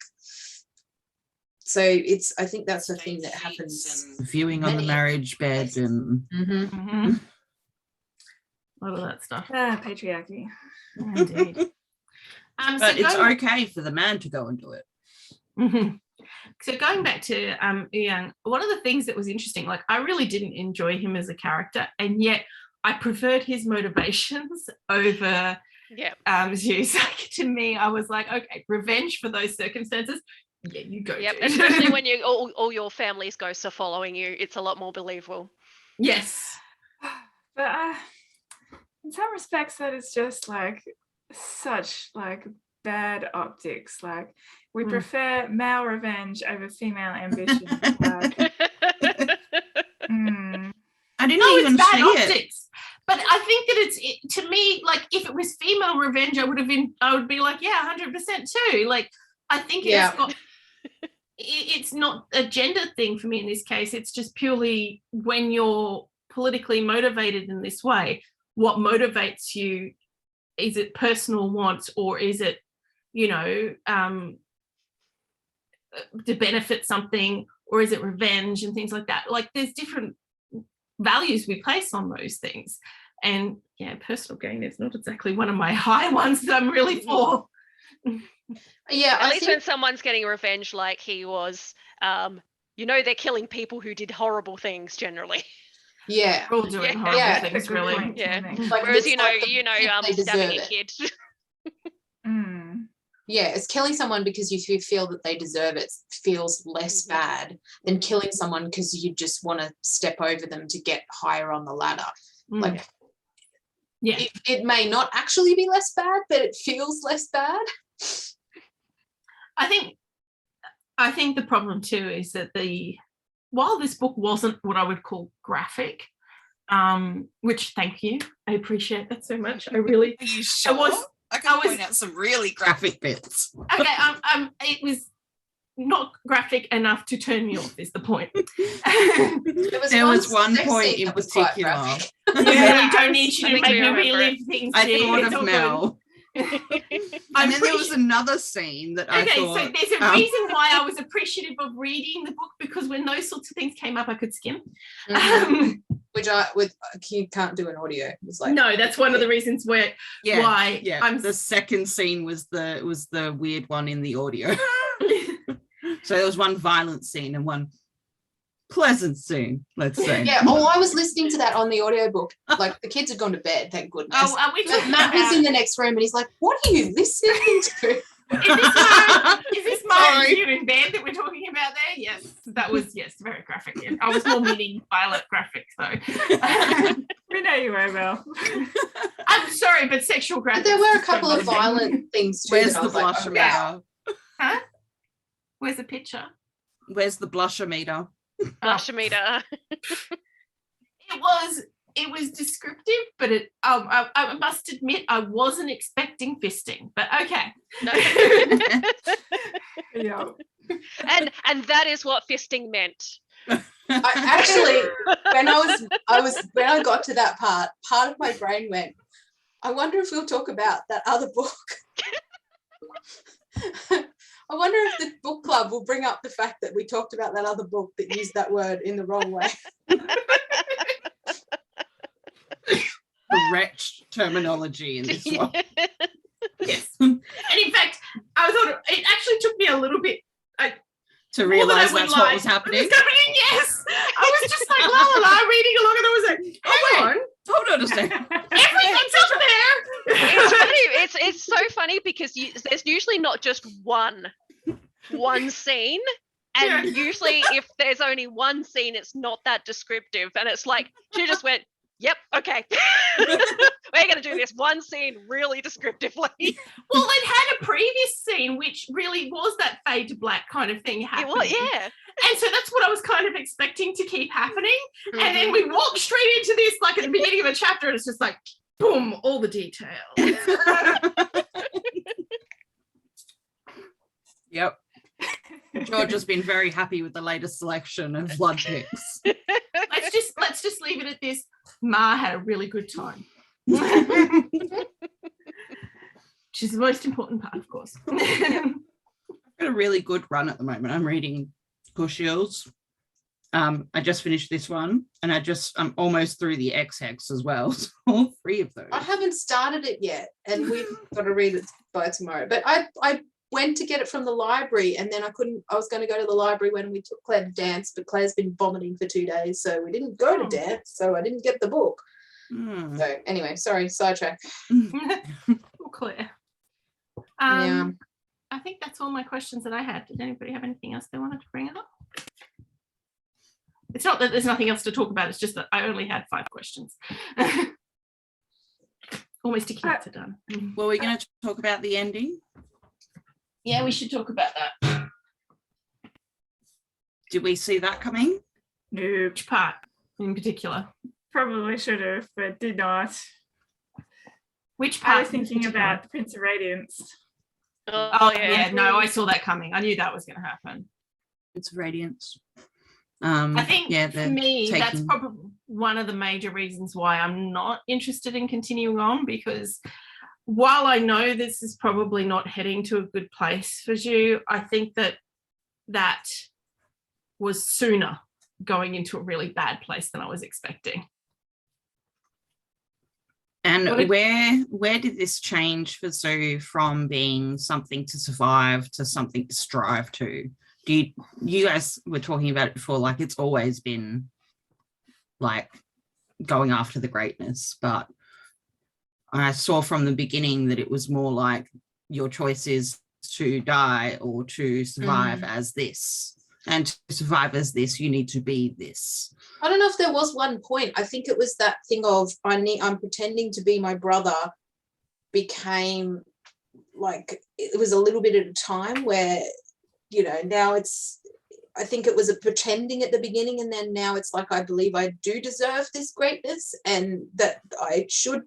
[SPEAKER 3] so I think that's a thing that happens.
[SPEAKER 5] Viewing on the marriage bed and
[SPEAKER 1] A lot of that stuff.
[SPEAKER 4] Patriarchy.
[SPEAKER 1] Indeed.
[SPEAKER 5] But it's okay for the man to go and do it.
[SPEAKER 1] So going back to Young, one of the things that was interesting, like I really didn't enjoy him as a character, and yet I preferred his motivations over Zeus. Like, to me, I was like, okay, revenge for those circumstances. Yeah, you go.
[SPEAKER 2] Yep, especially when all your family's ghosts are following you, it's a lot more believable.
[SPEAKER 1] Yes.
[SPEAKER 4] But in some respects, that is just like such like bad optics. Like, we prefer male revenge over female ambition. Like,
[SPEAKER 5] I didn't even see
[SPEAKER 1] optics. But I think that to me, like, if it was female revenge, I would be like, yeah, 100% too. Like, I think it's not a gender thing for me in this case. It's just purely when you're politically motivated in this way, what motivates you? Is it personal wants, or is it, to benefit something, or is it revenge and things like that? Like, there's different values we place on those things, and personal gain is not exactly one of my high ones that I'm really for.
[SPEAKER 2] At least when someone's getting revenge, like he was, they're killing people who did horrible things generally.
[SPEAKER 3] Yeah,
[SPEAKER 1] all doing horrible things, really.
[SPEAKER 3] Like,
[SPEAKER 2] whereas
[SPEAKER 3] stabbing
[SPEAKER 2] a kid.
[SPEAKER 3] Yeah, it's killing someone because you feel that they deserve it feels less bad than killing someone because you just want to step over them to get higher on the ladder. Like, it may not actually be less bad, but it feels less bad.
[SPEAKER 1] I think the problem too is that while this book wasn't what I would call graphic, which, thank you, I appreciate that so much. I really.
[SPEAKER 5] Are you sure? I can point out some really graphic bits.
[SPEAKER 1] Okay, it was not graphic enough to turn me off, is the point.
[SPEAKER 5] There was one point in particular.
[SPEAKER 1] You really don't need you to make me relive things.
[SPEAKER 5] I thought of Mel. And then there was another scene that I thought.
[SPEAKER 1] So there's a reason why I was appreciative of reading the book, because when those sorts of things came up, I could skim.
[SPEAKER 3] Which you can't do an audio. It's like,
[SPEAKER 1] no, that's one of the reasons why.
[SPEAKER 5] The second scene was the weird one in the audio. So there was one violent scene and one pleasant scene, let's say.
[SPEAKER 3] Yeah. Oh, I was listening to that on the audiobook. Like, the kids had gone to bed, thank goodness.
[SPEAKER 1] Oh, are we talking
[SPEAKER 3] Matt was in the next room and he's like, "What are you listening to?"
[SPEAKER 1] Is this my you in bed that we're talking about there? Yes, that was very graphic. Yeah. I was more meaning violent graphics though.
[SPEAKER 4] We know you were, Mel.
[SPEAKER 1] I'm sorry, but sexual graphics.
[SPEAKER 3] But there were a couple of violent things too.
[SPEAKER 5] Where's the blusher meter?
[SPEAKER 1] Huh? Where's the picture?
[SPEAKER 5] Where's the blusher meter?
[SPEAKER 2] Blusher meter.
[SPEAKER 1] It was descriptive, but I must admit I wasn't expecting fisting, but okay.
[SPEAKER 2] No.
[SPEAKER 4] Yeah.
[SPEAKER 2] And that is what fisting meant.
[SPEAKER 3] I actually, when I got to that part of my brain went, I wonder if we'll talk about that other book. I wonder if the book club will bring up the fact that we talked about that other book that used that word in the wrong way.
[SPEAKER 5] Correct terminology in this one.
[SPEAKER 1] Yes. And in fact, I thought it actually took me a little bit
[SPEAKER 5] to realise that's what was happening.
[SPEAKER 1] Yes. I was just like la la la reading along, and I was like, hang on,
[SPEAKER 5] Hold on a second.
[SPEAKER 1] everything's up there.
[SPEAKER 2] It's funny. It's so funny because there's usually not just one scene, and usually if there's only one scene, it's not that descriptive, and it's like she just went, "Yep, okay, we're gonna do this one scene really descriptively."
[SPEAKER 1] Well, it had a previous scene which really was that fade to black kind of thing happening.
[SPEAKER 2] Yeah.
[SPEAKER 1] And so that's what I was kind of expecting to keep happening.
[SPEAKER 2] Mm-hmm.
[SPEAKER 1] And then we walked straight into this, like at the beginning of a chapter, and it's just like, boom, all the details.
[SPEAKER 5] Yep. George has been very happy with the latest selection of blood picks.
[SPEAKER 1] Let's just leave it at this. Ma had a really good time. Which is the most important part, of course.
[SPEAKER 5] I've got a really good run at the moment. I'm reading Cushions. I just finished this one, and I'm almost through the X-Hex as well. So all three of those.
[SPEAKER 3] I haven't started it yet, and we've got to read it by tomorrow. But I went to get it from the library, and then I was going to go to the library when we took Claire to dance, but Claire's been vomiting for 2 days, so we didn't go to dance, so I didn't get the book. So anyway, sorry, sidetrack.
[SPEAKER 1] Oh, Claire.
[SPEAKER 3] Yeah.
[SPEAKER 1] I think that's all my questions that I had. Did anybody have anything else they wanted to bring up? It's not that there's nothing else to talk about, it's just that I only had 5 questions. Almost a kids are done.
[SPEAKER 5] Well, we're going to talk about the ending.
[SPEAKER 1] Yeah, we should talk about that.
[SPEAKER 5] Did we see that coming?
[SPEAKER 4] No,
[SPEAKER 1] Which part in particular?
[SPEAKER 4] probably should have, but did not.
[SPEAKER 1] Which part?
[SPEAKER 4] I was thinking about the Prince of Radiance.
[SPEAKER 1] Oh yeah, no, I saw that coming. I knew that was going to happen.
[SPEAKER 5] It's Radiance.
[SPEAKER 1] I think for me, that's
[SPEAKER 5] taking-
[SPEAKER 1] probably one of the major reasons why I'm not interested in continuing on, because while I know this is probably not heading to a good place for you, I think that was sooner going into a really bad place than I was expecting.
[SPEAKER 5] And where did this change for Sue from being something to survive to something to strive to? You guys were talking about it before, like it's always been like going after the greatness, but I saw from the beginning that it was more like your choice is to die or to survive as this. And to survive as this, you need to be this.
[SPEAKER 3] I don't know if there was one point. I think it was that thing of I'm pretending to be my brother became like, it was a little bit at a time where, you know, now I think it was a pretending at the beginning, and then now it's like, I believe I do deserve this greatness and that I should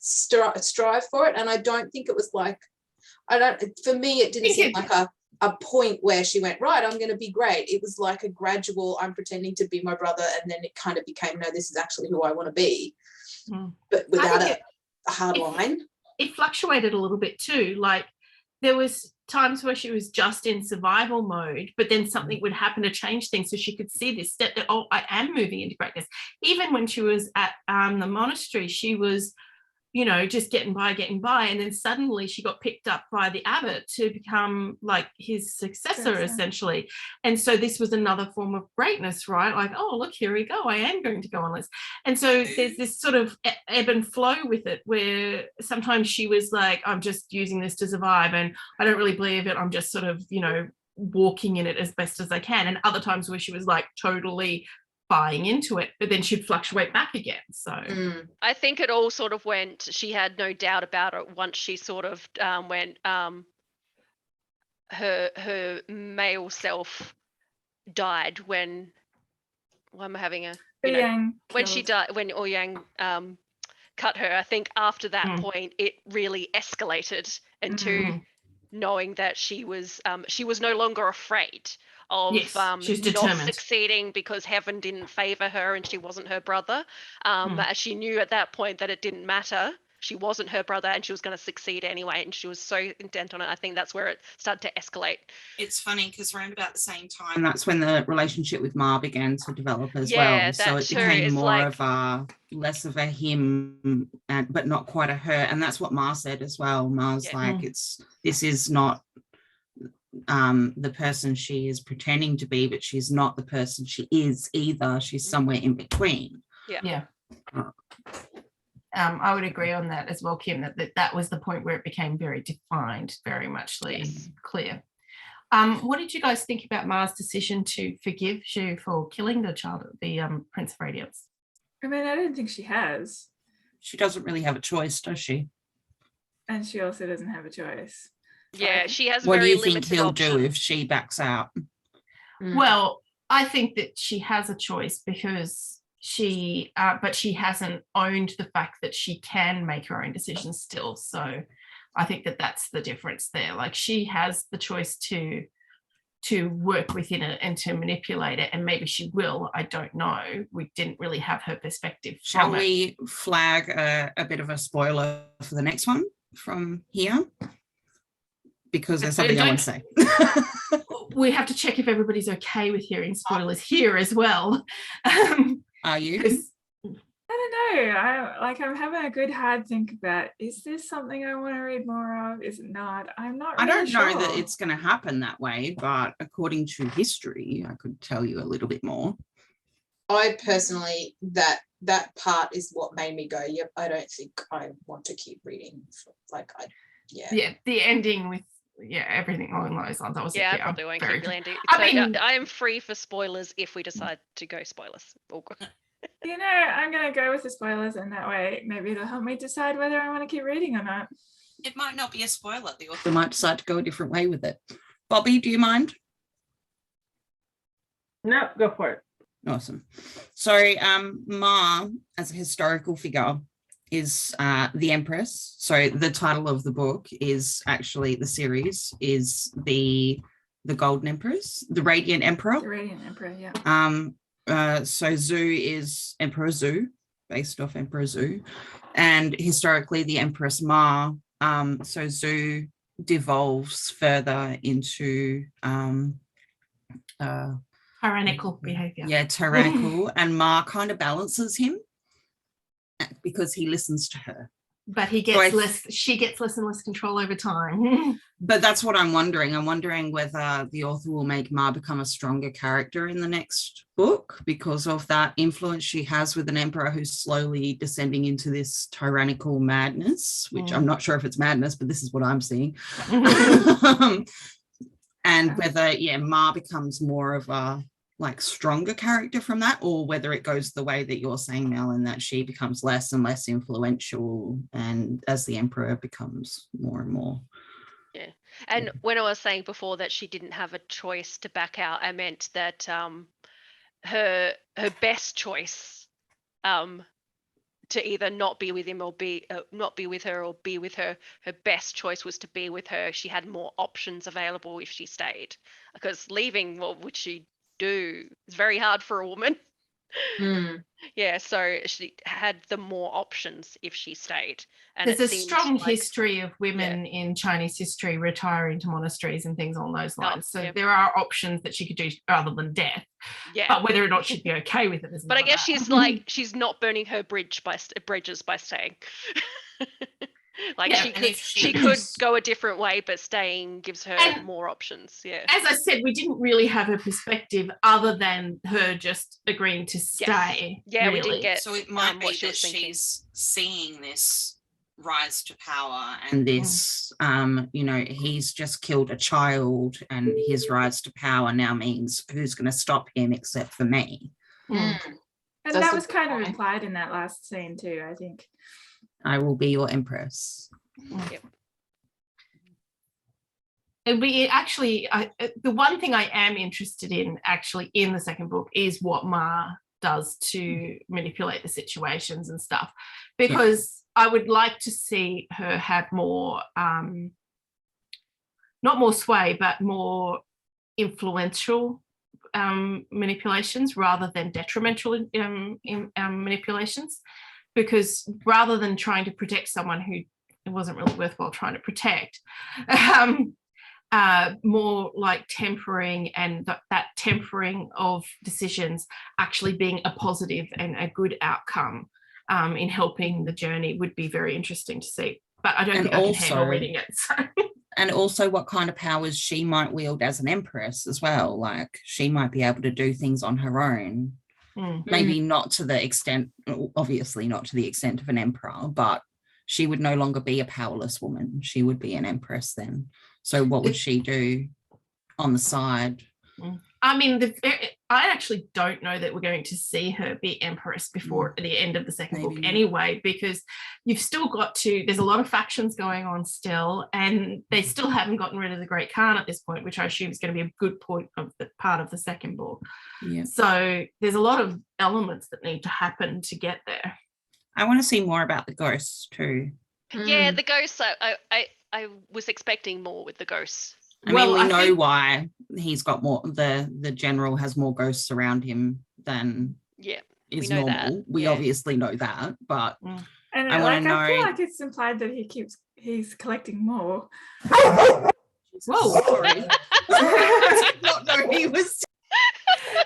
[SPEAKER 3] strive for it. And I don't think it was like, for me, it didn't seem like a point where she went, right, I'm going to be great. It was like a gradual, I'm pretending to be my brother, and then it kind of became, no, this is actually who I want to be, but without a hard line.
[SPEAKER 1] It fluctuated a little bit too. Like there was times where she was just in survival mode, but then something would happen to change things, so she could see this step that, oh, I am moving into greatness. Even when she was at the monastery, she was, you know, just getting by, and then suddenly she got picked up by the abbot to become like his successor essentially. And so this was another form of greatness, right? Like, oh, look, here we go, I am going to go on this. And so there's this sort of ebb and flow with it, where sometimes she was like, I'm just using this to survive and I don't really believe it, I'm just sort of, you know, walking in it as best as I can. And other times where she was like totally buying into it, but then she'd fluctuate back again. So
[SPEAKER 2] I think it all sort of went, she had no doubt about it once she sort of went, her male self died when, why am I having a, you know, when she died, when Ouyang cut her. I think after that point it really escalated into knowing that she was no longer afraid of not succeeding because heaven didn't favor her and she wasn't her brother. As she knew at that point that it didn't matter. She wasn't her brother and she was going to succeed anyway. And she was so intent on it. I think that's where it started to escalate.
[SPEAKER 5] It's funny because around about the same time, that's when the relationship with Ma began to develop as well. So it became more like, of a, less of a him, but not quite a her. And that's what Ma said as well. Ma's like, this is not the person she is pretending to be, but she's not the person she is either. She's somewhere in between.
[SPEAKER 1] Yeah. I would agree on that as well, Kim, that was the point where it became very defined, very much clear. What did you guys think about Ma's decision to forgive Zhu for killing the child, the Prince of Radiance?
[SPEAKER 4] I mean, I don't think she has.
[SPEAKER 5] She doesn't really have a choice, does she?
[SPEAKER 4] And she also doesn't have a choice.
[SPEAKER 2] Yeah, she has
[SPEAKER 5] What do
[SPEAKER 2] very
[SPEAKER 5] you think
[SPEAKER 2] limited
[SPEAKER 5] he'll do
[SPEAKER 2] options.
[SPEAKER 5] if she backs out?
[SPEAKER 1] Well, I think that she has a choice because but she hasn't owned the fact that she can make her own decisions still. So I think that that's the difference there. Like, she has the choice to work within it and to manipulate it, and maybe she will. I don't know. We didn't really have her perspective.
[SPEAKER 5] Shall we flag a bit of a spoiler for the next one from here? Because there's something I want to say.
[SPEAKER 1] We have to check if everybody's okay with hearing spoilers here as well.
[SPEAKER 5] Are you?
[SPEAKER 4] I don't know. I'm having a good hard think about, is this something I want to read more of? Is it not? I'm not really
[SPEAKER 5] I don't
[SPEAKER 4] sure.
[SPEAKER 5] know that it's going to happen that way, but according to history, I could tell you a little bit more.
[SPEAKER 3] I personally, that part is what made me go, yep, I don't think I want to keep reading.
[SPEAKER 1] Yeah, the ending with everything along those lines. I was
[SPEAKER 2] I probably won't keep landing. I am free for spoilers if we decide to go spoilers.
[SPEAKER 4] You know, I'm going to go with the spoilers, and that way maybe it'll help me decide whether I want to keep reading or not.
[SPEAKER 5] It might not be a spoiler. The author might decide to go a different way with it. Bobby, do you mind?
[SPEAKER 6] No, go for it.
[SPEAKER 5] Awesome. So Ma, as a historical figure, is the Empress. So the title of the book is actually, the series is the Golden Empress, the Radiant Emperor.
[SPEAKER 4] The Radiant Emperor, yeah.
[SPEAKER 5] So Zhu is Emperor Zhu, based off Emperor Zhu, and historically the Empress Ma. So Zhu devolves further into
[SPEAKER 1] tyrannical behavior.
[SPEAKER 5] Yeah, tyrannical, and Ma kind of balances him because he listens to her.
[SPEAKER 1] But he gets she gets less and less control over time.
[SPEAKER 5] But that's what I'm wondering. I'm wondering whether the author will make Ma become a stronger character in the next book because of that influence she has with an emperor who's slowly descending into this tyrannical madness, which I'm not sure if it's madness, but this is what I'm seeing. And whether, Ma becomes more of a stronger character from that, or whether it goes the way that you're saying, Mel, and that she becomes less and less influential, and as the emperor becomes more and more.
[SPEAKER 2] Yeah. And when I was saying before that she didn't have a choice to back out, I meant that her best choice to either not be with him or not be with her or be with her, her best choice was to be with her. She had more options available if she stayed, because leaving, what would she do? It's very hard for a woman. Yeah, so she had the more options if she stayed. And
[SPEAKER 1] there's a strong history of women in Chinese history retiring to monasteries and things along those lines. So there are options that she could do other than death. Yeah. But whether or not she'd be okay with it is.
[SPEAKER 2] But I guess she's not burning her bridges by staying. She could go a different way, but staying gives her more options. Yeah.
[SPEAKER 1] As I said, we didn't really have a perspective other than her just agreeing to stay.
[SPEAKER 2] Yeah,
[SPEAKER 1] really.
[SPEAKER 2] We didn't get.
[SPEAKER 5] So it might be that she's seeing this rise to power and this, he's just killed a child, and his rise to power now means who's going to stop him except for me.
[SPEAKER 4] And that was kind of implied in that last scene too, I think.
[SPEAKER 5] I will be your empress.
[SPEAKER 2] Yep.
[SPEAKER 1] The one thing I am interested in actually in the second book is what Ma does to manipulate the situations and stuff, because I would like to see her have more, not more sway, but more influential manipulations rather than detrimental manipulations. Because rather than trying to protect someone who it wasn't really worthwhile trying to protect, more like tempering, and that tempering of decisions actually being a positive and a good outcome in helping the journey would be very interesting to see. but I don't
[SPEAKER 5] And
[SPEAKER 1] think I can handle
[SPEAKER 5] also-
[SPEAKER 1] reading it. So.
[SPEAKER 5] And also what kind of powers she might wield as an empress as well. Like she might be able to do things on her own. Maybe not to the extent, obviously not to the extent of an emperor, but she would no longer be a powerless woman. She would be an empress then. So what would she do on the side?
[SPEAKER 1] I mean, I actually don't know that we're going to see her be empress before the end of the second book anyway, because you've still got to, there's a lot of factions going on still, and they still haven't gotten rid of the Great Khan at this point, which I assume is going to be a good point of the part of the second book.
[SPEAKER 5] Yeah.
[SPEAKER 1] So there's a lot of elements that need to happen to get there.
[SPEAKER 5] I want to see more about the ghosts too.
[SPEAKER 2] Yeah, the ghosts. I was expecting more with the ghosts.
[SPEAKER 5] I mean, we know why he's got more. The general has more ghosts around him than is
[SPEAKER 2] know
[SPEAKER 5] normal.
[SPEAKER 2] that.
[SPEAKER 5] We obviously know that, but
[SPEAKER 4] And
[SPEAKER 5] I want to know.
[SPEAKER 4] I feel like it's implied that he's collecting more.
[SPEAKER 1] Whoa!
[SPEAKER 5] Sorry. I did not know he was.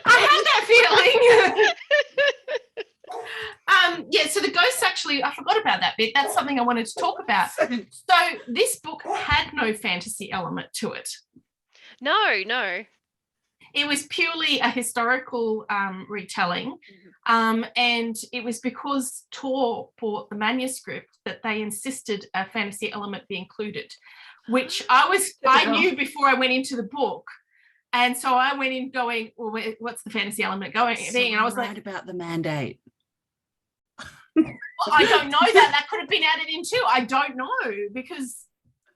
[SPEAKER 1] I had that feeling. Yeah, so the ghosts actually, I forgot about that bit. That's something I wanted to talk about. So this book had no fantasy element to it.
[SPEAKER 2] No.
[SPEAKER 1] It was purely a historical retelling. And it was because Tor bought the manuscript that they insisted a fantasy element be included, which I knew before I went into the book. And so I went in going, well, what's the fantasy element being? And I was like,
[SPEAKER 5] about the mandate.
[SPEAKER 1] Well, I don't know that could have been added in too. I don't know, because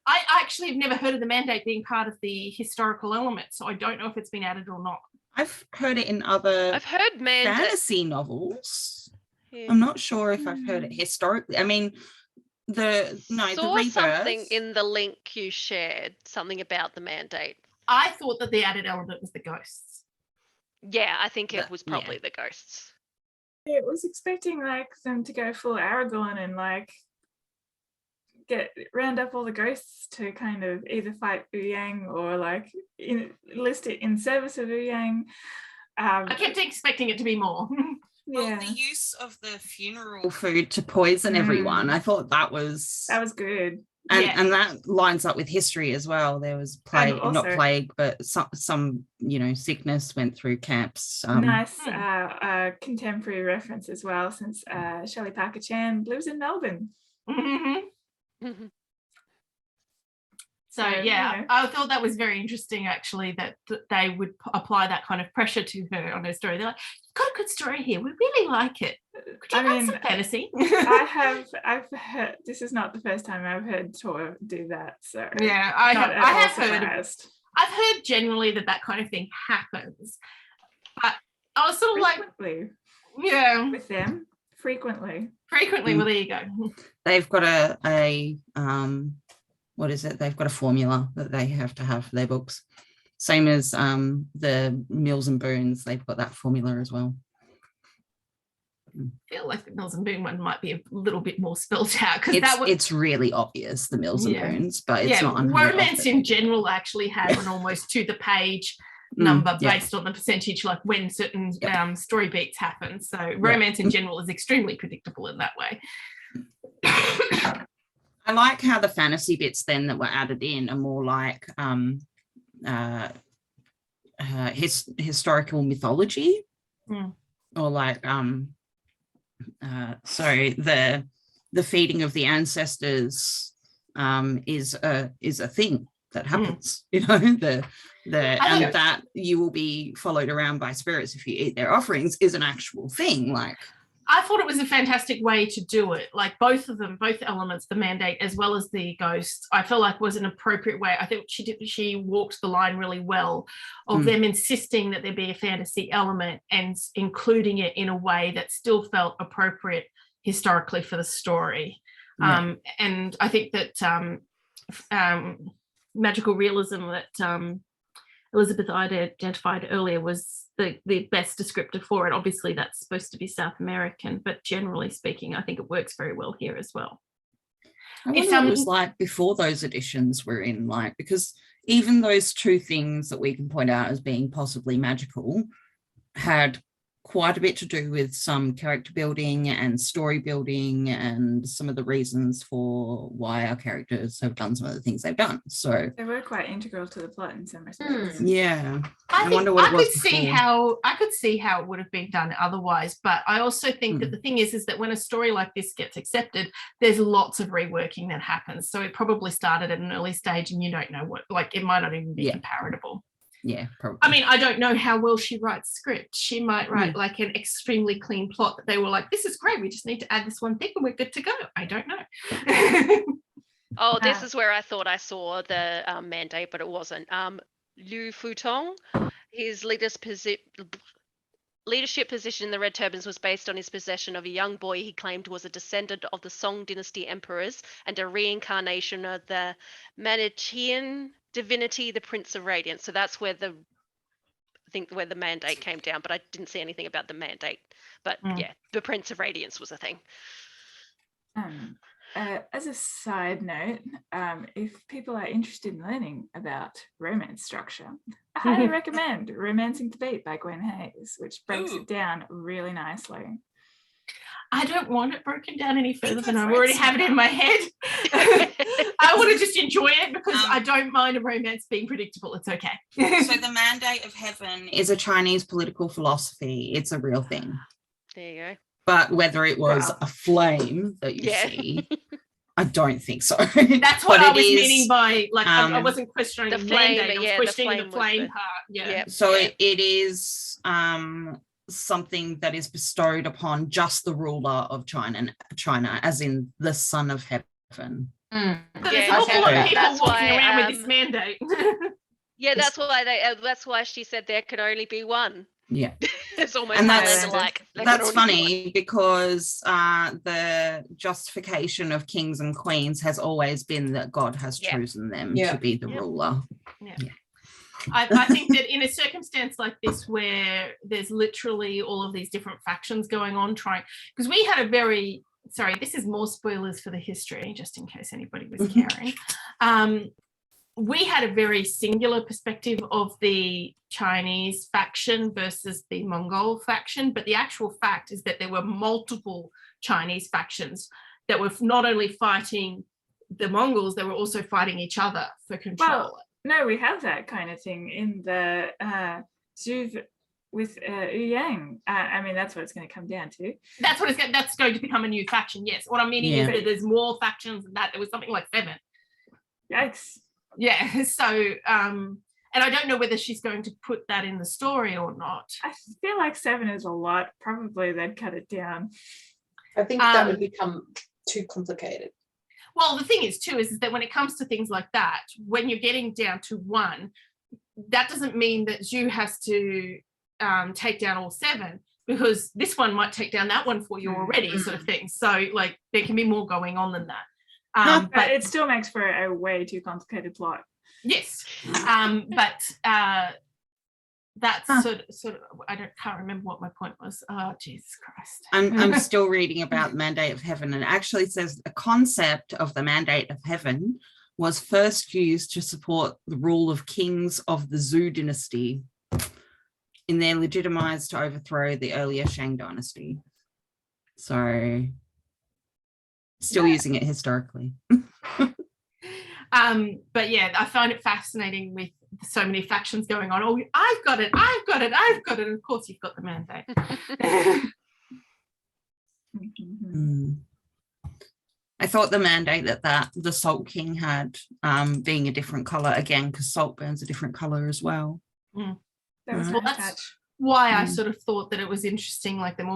[SPEAKER 1] I actually have never heard of the mandate being part of the historical element. So I don't know if it's been added or not.
[SPEAKER 5] I've heard it in other
[SPEAKER 2] I've heard
[SPEAKER 5] fantasy novels. I'm not sure if I've heard it historically. I mean, the rebirth.
[SPEAKER 2] Something in the link you shared, something about the mandate.
[SPEAKER 1] I thought that the added element was the ghosts.
[SPEAKER 2] Yeah, I think it was probably the ghosts.
[SPEAKER 4] I was expecting like them to go full Aragorn and like round up all the ghosts to kind of either fight Yang or like enlist it in service of Yang.
[SPEAKER 1] I kept expecting it to be more.
[SPEAKER 5] Well, the use of the funeral food to poison everyone, I thought that was
[SPEAKER 4] good.
[SPEAKER 5] And that lines up with history as well. There was plague, not plague, but some sickness went through camps.
[SPEAKER 4] Nice contemporary reference as well, since Shelley Parker-Chan lives in Melbourne.
[SPEAKER 1] So I thought that was very interesting, actually, that they would apply that kind of pressure to her on her story. They're like, "You've got a good story here. We really like it. Could you add some fantasy?"
[SPEAKER 4] I've heard, this is not the first time I've heard Tor do that. So
[SPEAKER 1] yeah, I have heard. I've heard generally that kind of thing happens, but I was sort of
[SPEAKER 4] frequently,
[SPEAKER 1] like,
[SPEAKER 4] with them frequently.
[SPEAKER 1] Well, there you go.
[SPEAKER 5] They've got a what is it? They've got a formula that they have to have for their books. Same as the Mills and Boons, they've got that formula as well.
[SPEAKER 1] I feel like the Mills and Boon one might be a little bit more spelled out, because
[SPEAKER 5] it's really obvious, the Mills and Boons, but it's not unheard
[SPEAKER 1] romance in general actually has an almost to the page number based on the percentage, like when certain story beats happen. So romance in general is extremely predictable in that way.
[SPEAKER 5] I like how the fantasy bits then that were added in are more like historical mythology, or like so the feeding of the ancestors is a thing that happens, and that you will be followed around by spirits if you eat their offerings is an actual thing. Like,
[SPEAKER 1] I thought it was a fantastic way to do it. Like both elements, the mandate as well as the ghosts, I feel like was an appropriate way. I think she walked the line really well of them insisting that there be a fantasy element and including it in a way that still felt appropriate historically for the story. And I think that magical realism that Elizabeth identified earlier was the best descriptor for it. Obviously, that's supposed to be South American, but generally speaking, I think it works very well here as well.
[SPEAKER 5] I wonder what it was like before those editions were in, like, because even those two things that we can point out as being possibly magical had quite a bit to do with some character building and story building and some of the reasons for why our characters have done some of the things they've done. So
[SPEAKER 4] They were quite integral to the plot in some respects.
[SPEAKER 5] yeah,
[SPEAKER 1] I
[SPEAKER 5] wonder what it was
[SPEAKER 1] I could see how it would have been done otherwise, but I also think that the thing is that when a story like this gets accepted, there's lots of reworking that happens. So it probably started at an early stage, and you don't know what, like, it might not even be comparable.
[SPEAKER 5] Yeah, probably.
[SPEAKER 1] I mean, I don't know how well she writes script. She might write like an extremely clean plot that they were like, this is great, we just need to add this one thing and we're good to go. I don't know.
[SPEAKER 2] Oh, this is where I thought I saw the mandate, but it wasn't. Liu Futong, his leadership position in the Red Turbans was based on his possession of a young boy he claimed was a descendant of the Song Dynasty emperors and a reincarnation of the Manichaean divinity, the Prince of Radiance. So that's where I think where the mandate came down, but I didn't see anything about the mandate. But yeah, the Prince of Radiance was a thing.
[SPEAKER 4] As a side note, if people are interested in learning about romance structure, I highly recommend Romancing the Beat by Gwen Hayes, which breaks it down really nicely.
[SPEAKER 1] I don't want it broken down any further than I already have it in my head. I want to just enjoy it because I don't mind a romance being predictable. It's okay.
[SPEAKER 5] So the Mandate of Heaven is a Chinese political philosophy. It's a real thing.
[SPEAKER 2] There you go.
[SPEAKER 5] But whether it was a flame that you see, I don't think so.
[SPEAKER 1] That's what I was meaning by, like, I wasn't questioning the
[SPEAKER 2] flame,
[SPEAKER 1] mandate, I was questioning the flame part. Yeah.
[SPEAKER 5] So it is something that is bestowed upon just the ruler of China, as in the Son of Heaven.
[SPEAKER 1] So there's an awful lot of people walking around with this mandate.
[SPEAKER 2] Yeah, that's why she said there could only be one.
[SPEAKER 5] Yeah.
[SPEAKER 2] It's almost
[SPEAKER 5] and
[SPEAKER 2] that's
[SPEAKER 5] funny because the justification of kings and queens has always been that God has chosen them to be the ruler.
[SPEAKER 1] I think that in a circumstance like this where there's literally all of these different factions going on because we had a very this is more spoilers for the history just in case anybody was caring. We had a very singular perspective of the Chinese faction versus the Mongol faction, but the actual fact is that there were multiple Chinese factions that were not only fighting the Mongols, they were also fighting each other for control.
[SPEAKER 4] Well, no, we have that kind of thing in the Zhu with Yu Yang. I mean, that's what it's going to come down to.
[SPEAKER 1] That's going to become a new faction, yes. What I'm meaning is that there's more factions than that. There was something like 7.
[SPEAKER 4] Yikes.
[SPEAKER 1] Yeah, so and I don't know whether she's going to put that in the story or not.
[SPEAKER 4] I feel like 7 is a lot. Probably they'd cut it down.
[SPEAKER 3] I think that would become too complicated.
[SPEAKER 1] Well, the thing is too is that when it comes to things like that, when you're getting down to 1, that doesn't mean that Zhu has to take down all 7, because this one might take down that one for you already, sort of thing. So like there can be more going on than that.
[SPEAKER 4] But it still makes for a way too complicated plot.
[SPEAKER 1] Yes, but that's sort of can't remember what my point was. Oh, Jesus Christ!
[SPEAKER 5] I'm still reading about the Mandate of Heaven, and it actually says the concept of the Mandate of Heaven was first used to support the rule of kings of the Zhou dynasty in their legitimized to overthrow the earlier Shang dynasty. So. Still using it historically.
[SPEAKER 1] But yeah, I find it fascinating with so many factions going on. Oh, I've got it. And of course, you've got the mandate.
[SPEAKER 5] I thought the mandate that the Salt King had being a different color again, because salt burns a different color as well.
[SPEAKER 1] That's why I sort of thought that it was interesting, like them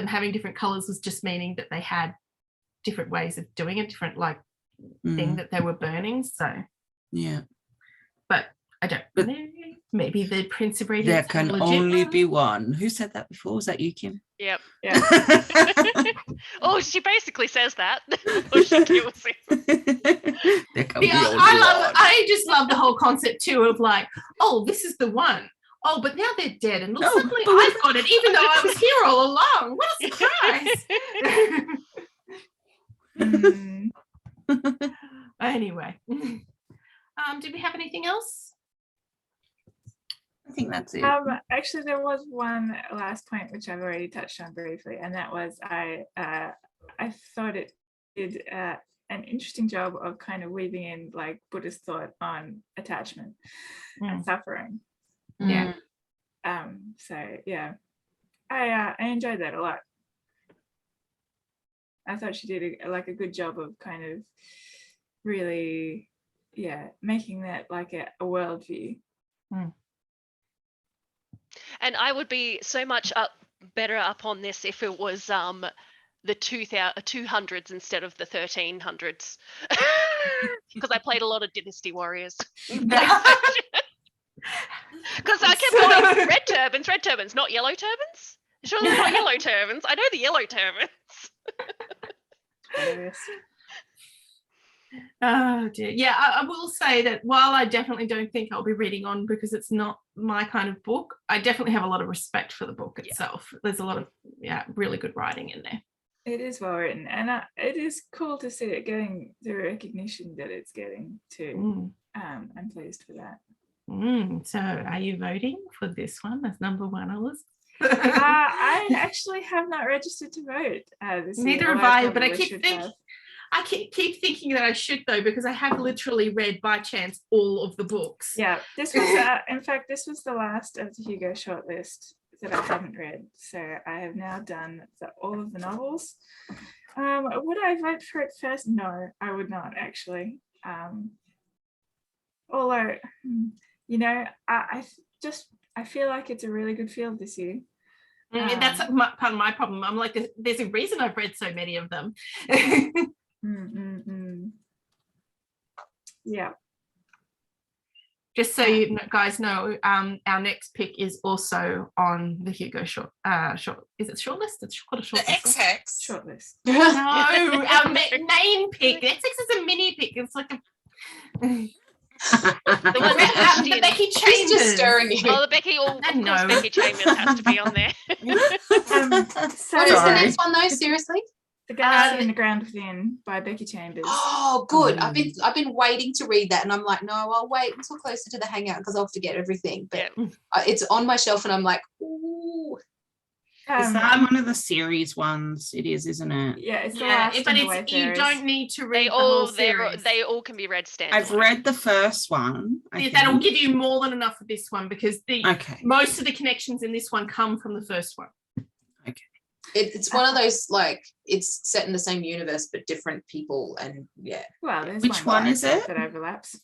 [SPEAKER 1] having different colors was just meaning that they had different ways of doing a different thing that they were burning. So but I don't know, maybe the Prince of Radiance
[SPEAKER 5] there can only be one. Who said that before? Was that you, Kim?
[SPEAKER 2] Yeah. Oh, she basically says that.
[SPEAKER 1] I just love the whole concept too of like, oh, this is the one. Oh, but now they're dead, and suddenly I've got it, even though I was here all along. What a surprise! Anyway, did we have anything else?
[SPEAKER 5] I think that's it.
[SPEAKER 4] Actually, there was one last point which I've already touched on briefly, and that was I thought it did an interesting job of kind of weaving in like Buddhist thought on attachment and suffering.
[SPEAKER 1] Yeah.
[SPEAKER 4] So yeah, I enjoyed that a lot. I thought she did a good job of kind of really, making that like a worldview.
[SPEAKER 2] And I would be so much better up on this if it was the 200s instead of the 1300s, because I played a lot of Dynasty Warriors. Because I kept going, red turbans, not yellow turbans. Surely they're not yellow turbans. I know the yellow turbans.
[SPEAKER 1] Oh dear. Yeah, I will say that while I definitely don't think I'll be reading on because it's not my kind of book, I definitely have a lot of respect for the book itself. There's a lot of really good writing in there.
[SPEAKER 4] It is well written, and it is cool to see it getting the recognition that it's getting too. I'm pleased for that.
[SPEAKER 1] So are you voting for this one as number one, Alice?
[SPEAKER 4] I actually have not registered to vote this
[SPEAKER 1] Neither
[SPEAKER 4] year.
[SPEAKER 1] have I, but I keep thinking that I should, though, because I have literally read by chance all of the books.
[SPEAKER 4] Yeah, this was in fact this was the last of the Hugo shortlist that I haven't read, so I have now done all of the novels. Would I vote for it first? No, I would not actually. Although, I feel like it's a really good field this year.
[SPEAKER 1] That's part of my problem. I'm like, there's a reason I've read so many of them.
[SPEAKER 4] Yeah.
[SPEAKER 1] Just so you guys know, our next pick is also on the Hugo short. Is it shortlist? It's called a shortlist.
[SPEAKER 7] The XX
[SPEAKER 4] shortlist.
[SPEAKER 1] No, our main pick. The XX is a mini pick. It's like a. The Becky Chambers.
[SPEAKER 3] Just stirring you.
[SPEAKER 2] Oh, the Becky. Of course, Becky Chambers has to be on there.
[SPEAKER 3] What is the next one though? Seriously?
[SPEAKER 4] The Galaxy in the Ground Within by Becky Chambers.
[SPEAKER 3] Oh, good. I've been waiting to read that, and I'm like, no, I'll wait until closer to the hangout because I'll forget everything. But it's on my shelf, and I'm like, ooh.
[SPEAKER 5] Is that one of the series ones? It is, isn't it?
[SPEAKER 4] Yeah, it's the last.
[SPEAKER 1] But you don't need to read the whole series.
[SPEAKER 2] They all can be read standalone.
[SPEAKER 5] I've read the first one.
[SPEAKER 1] That'll give you more than enough of this one because most of the connections in this one come from the first one.
[SPEAKER 5] Okay.
[SPEAKER 3] It's one of those, like, it's set in the same universe but different people, and
[SPEAKER 4] Well, there's
[SPEAKER 5] which one is it
[SPEAKER 4] that overlaps?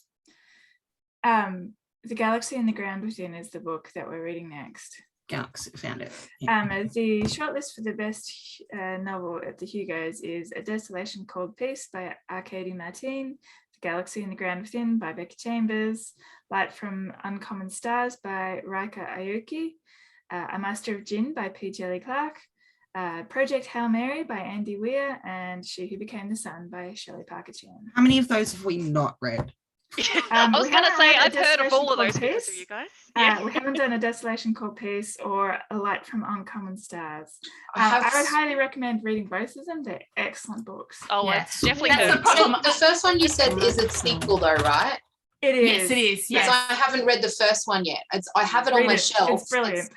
[SPEAKER 4] The Galaxy in the Ground Within is the book that we're reading next.
[SPEAKER 5] Galaxy, found it.
[SPEAKER 4] The shortlist for the best novel at the Hugos is A Desolation Called Peace by Arkady Martine, The Galaxy in the Ground Within by Becky Chambers, Light from Uncommon Stars by Rika Aoki, A Master of Jinn by P. Jelly Clark, Project Hail Mary by Andy Weir, and She Who Became the Sun by Shelley Parker-Chan.
[SPEAKER 5] How many of those have we not read?
[SPEAKER 2] I was going to say, I've heard of all of those because of you guys.
[SPEAKER 4] We haven't done A Desolation Called Peace or A Light from Uncommon Stars. I would highly recommend reading both of them. They're excellent books.
[SPEAKER 2] Oh, it's definitely
[SPEAKER 1] That's
[SPEAKER 2] good.
[SPEAKER 1] the problem.
[SPEAKER 3] The first one you said is a sequel though, right?
[SPEAKER 4] It is.
[SPEAKER 1] Yes, it is. Yes.
[SPEAKER 3] I haven't read the first one yet. I have it on my shelf.
[SPEAKER 4] It's brilliant.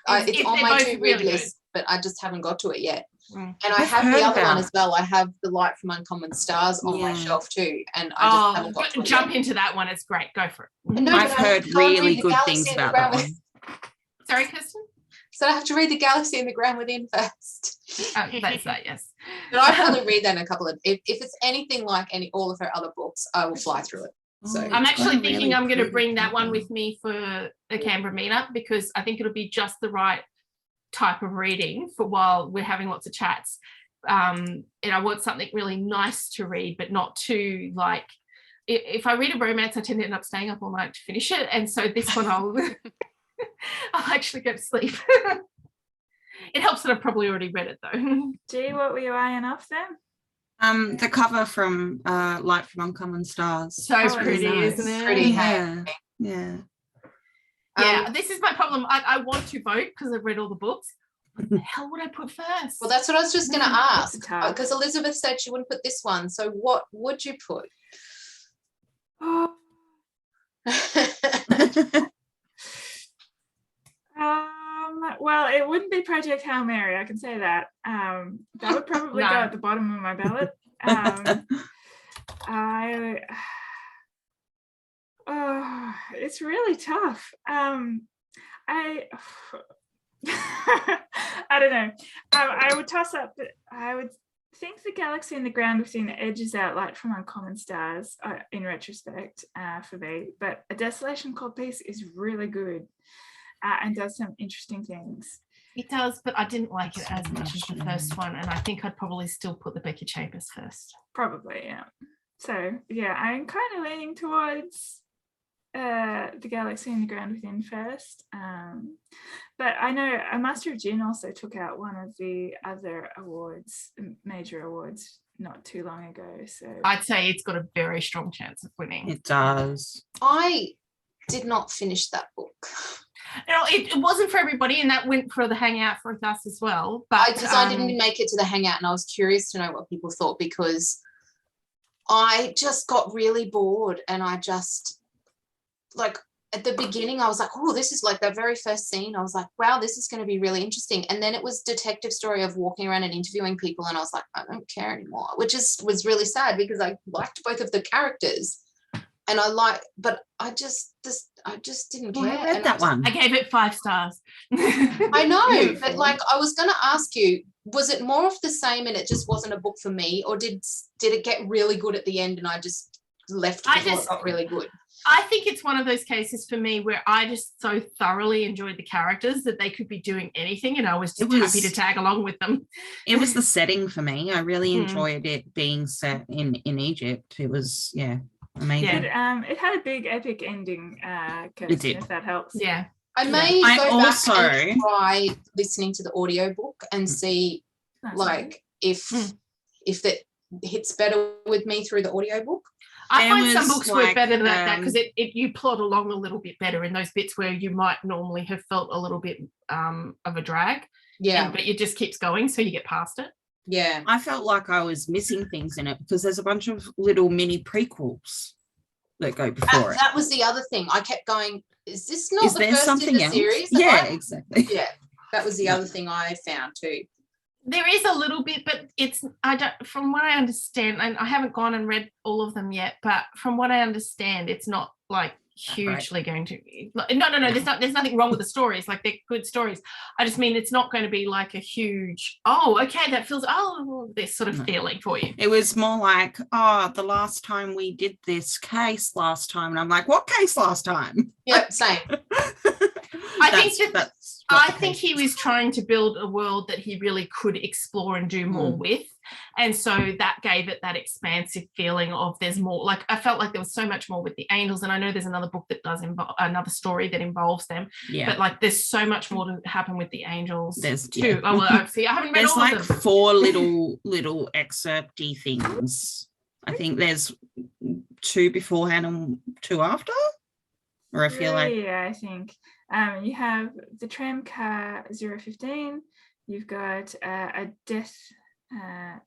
[SPEAKER 3] It's on my to-read
[SPEAKER 1] really
[SPEAKER 3] list, but I just haven't got to it yet.
[SPEAKER 1] Mm.
[SPEAKER 3] And I have the other one as well. I have The Light from Uncommon Stars on my shelf too, and I just haven't got to it
[SPEAKER 1] jump
[SPEAKER 3] yet.
[SPEAKER 1] into that one. It's great. Go for it.
[SPEAKER 3] No,
[SPEAKER 5] I've heard really good things about that one.
[SPEAKER 1] Sorry, Kirsten?
[SPEAKER 3] So I have to read The Galaxy in the Ground Within first.
[SPEAKER 1] That's that, yes.
[SPEAKER 3] But I'll probably read that in a couple of, if it's anything like all of her other books, I will fly through it. So
[SPEAKER 1] I'm actually thinking
[SPEAKER 5] really
[SPEAKER 1] I'm going to
[SPEAKER 5] good.
[SPEAKER 1] bring that one with me for the Canberra meetup because I think it'll be just the right type of reading for while we're having lots of chats. And I want something really nice to read, but not too like, if I read a romance, I tend to end up staying up all night to finish it. And so this one I'll actually go to sleep. It helps that I've probably already read it though.
[SPEAKER 4] Gee, what were you eyeing off then?
[SPEAKER 5] The cover from Light from Uncommon Stars.
[SPEAKER 1] So pretty,
[SPEAKER 5] nice.
[SPEAKER 1] isn't it?
[SPEAKER 3] Pretty
[SPEAKER 5] Yeah.
[SPEAKER 1] This is my problem. I want to vote because I've read all the books. What the hell would I put first?
[SPEAKER 3] well, that's what I was just going to ask,
[SPEAKER 4] It's tough.
[SPEAKER 3] because Elizabeth said she wouldn't put this one. So what would you put?
[SPEAKER 4] Oh, Well, it wouldn't be Project Hail Mary, I can say that. That would probably go
[SPEAKER 1] No.
[SPEAKER 4] at the bottom of my ballot. It's really tough. I don't know. I would toss up. I would think The Galaxy and the Ground Within edges out Light from Uncommon Stars in retrospect for me. But A Desolation Called Peace is really good and does some interesting things.
[SPEAKER 1] It does, but I didn't like it as much as the first one, and I think I'd probably still put the Becky Chambers first.
[SPEAKER 4] Probably, yeah. So yeah, I'm kind of leaning towards The Galaxy and the Ground Within first. But I know A Master of Jin also took out one of the other awards, major awards, not too long ago. So
[SPEAKER 1] I'd say it's got a very strong chance of winning.
[SPEAKER 5] It does.
[SPEAKER 3] I did not finish that book.
[SPEAKER 1] It wasn't for everybody, and that went for the hangout for us as well. But
[SPEAKER 3] I didn't make it to the hangout, and I was curious to know what people thought, because I just got really bored, and I just, like, at the beginning I was like, oh, this is like that very first scene. I was like, wow, this is going to be really interesting. And then it was detective story of walking around and interviewing people, and I was like, I don't care anymore, which was really sad because I liked both of the characters. And but I just didn't care.
[SPEAKER 5] I read that one.
[SPEAKER 1] I gave it 5 stars.
[SPEAKER 3] I know,
[SPEAKER 5] Beautiful.
[SPEAKER 3] but like I was going to ask you, was it more of the same and it just wasn't a book for me, or did it get really good at the end and I just left before it got really good?
[SPEAKER 1] I think it's one of those cases for me where I just so thoroughly enjoyed the characters that they could be doing anything, and I was just happy to tag along with them.
[SPEAKER 5] It was the setting for me. I really enjoyed it being set in Egypt. It was, amazing.
[SPEAKER 4] It had a big epic ending, Kirsten,
[SPEAKER 5] It did.
[SPEAKER 4] if that helps.
[SPEAKER 1] Yeah.
[SPEAKER 3] I may
[SPEAKER 5] I
[SPEAKER 3] go
[SPEAKER 5] also-
[SPEAKER 3] back and try listening to the audiobook and see like if that hits better with me through the audiobook.
[SPEAKER 1] I
[SPEAKER 5] There
[SPEAKER 1] find some
[SPEAKER 5] was,
[SPEAKER 1] books work better than that
[SPEAKER 5] like,
[SPEAKER 1] because you plot along a little bit better in those bits where you might normally have felt a little bit of a drag.
[SPEAKER 3] Yeah.
[SPEAKER 1] But it just keeps going, so you get past it.
[SPEAKER 3] Yeah.
[SPEAKER 5] I felt like I was missing things in it because there's a bunch of little mini prequels that go before it.
[SPEAKER 3] That was the other thing. I kept going, is this not
[SPEAKER 5] Is
[SPEAKER 3] the
[SPEAKER 5] there
[SPEAKER 3] first
[SPEAKER 5] something
[SPEAKER 3] in the
[SPEAKER 5] else?
[SPEAKER 3] series?
[SPEAKER 5] Yeah, exactly.
[SPEAKER 3] Yeah. That was the other thing I found too.
[SPEAKER 1] There is a little bit, but from what I understand, and I haven't gone and read all of them yet, but from what I understand, it's not like hugely going to no, there's nothing wrong with the stories, like they're good stories. I just mean it's not going to be like a huge that feels this sort of feeling for you.
[SPEAKER 5] It was more like, the last time we did this case last time, and I'm like, what case last time?
[SPEAKER 3] Yeah, same.
[SPEAKER 1] I think he was trying to build a world that he really could explore and do more with. And so that gave it that expansive feeling of there's more. Like I felt like there was so much more with the angels. And I know there's another book that does involve another story that involves them. Yeah. But like there's so much more to happen with the angels.
[SPEAKER 5] There's
[SPEAKER 1] too. Oh, well, see, I haven't read
[SPEAKER 5] there's
[SPEAKER 1] all
[SPEAKER 5] like
[SPEAKER 1] of them.
[SPEAKER 5] 4 little excerpty things. I think there's 2 beforehand and 2 after. Or I feel like
[SPEAKER 4] I think. You have the tram car 015. You've got a death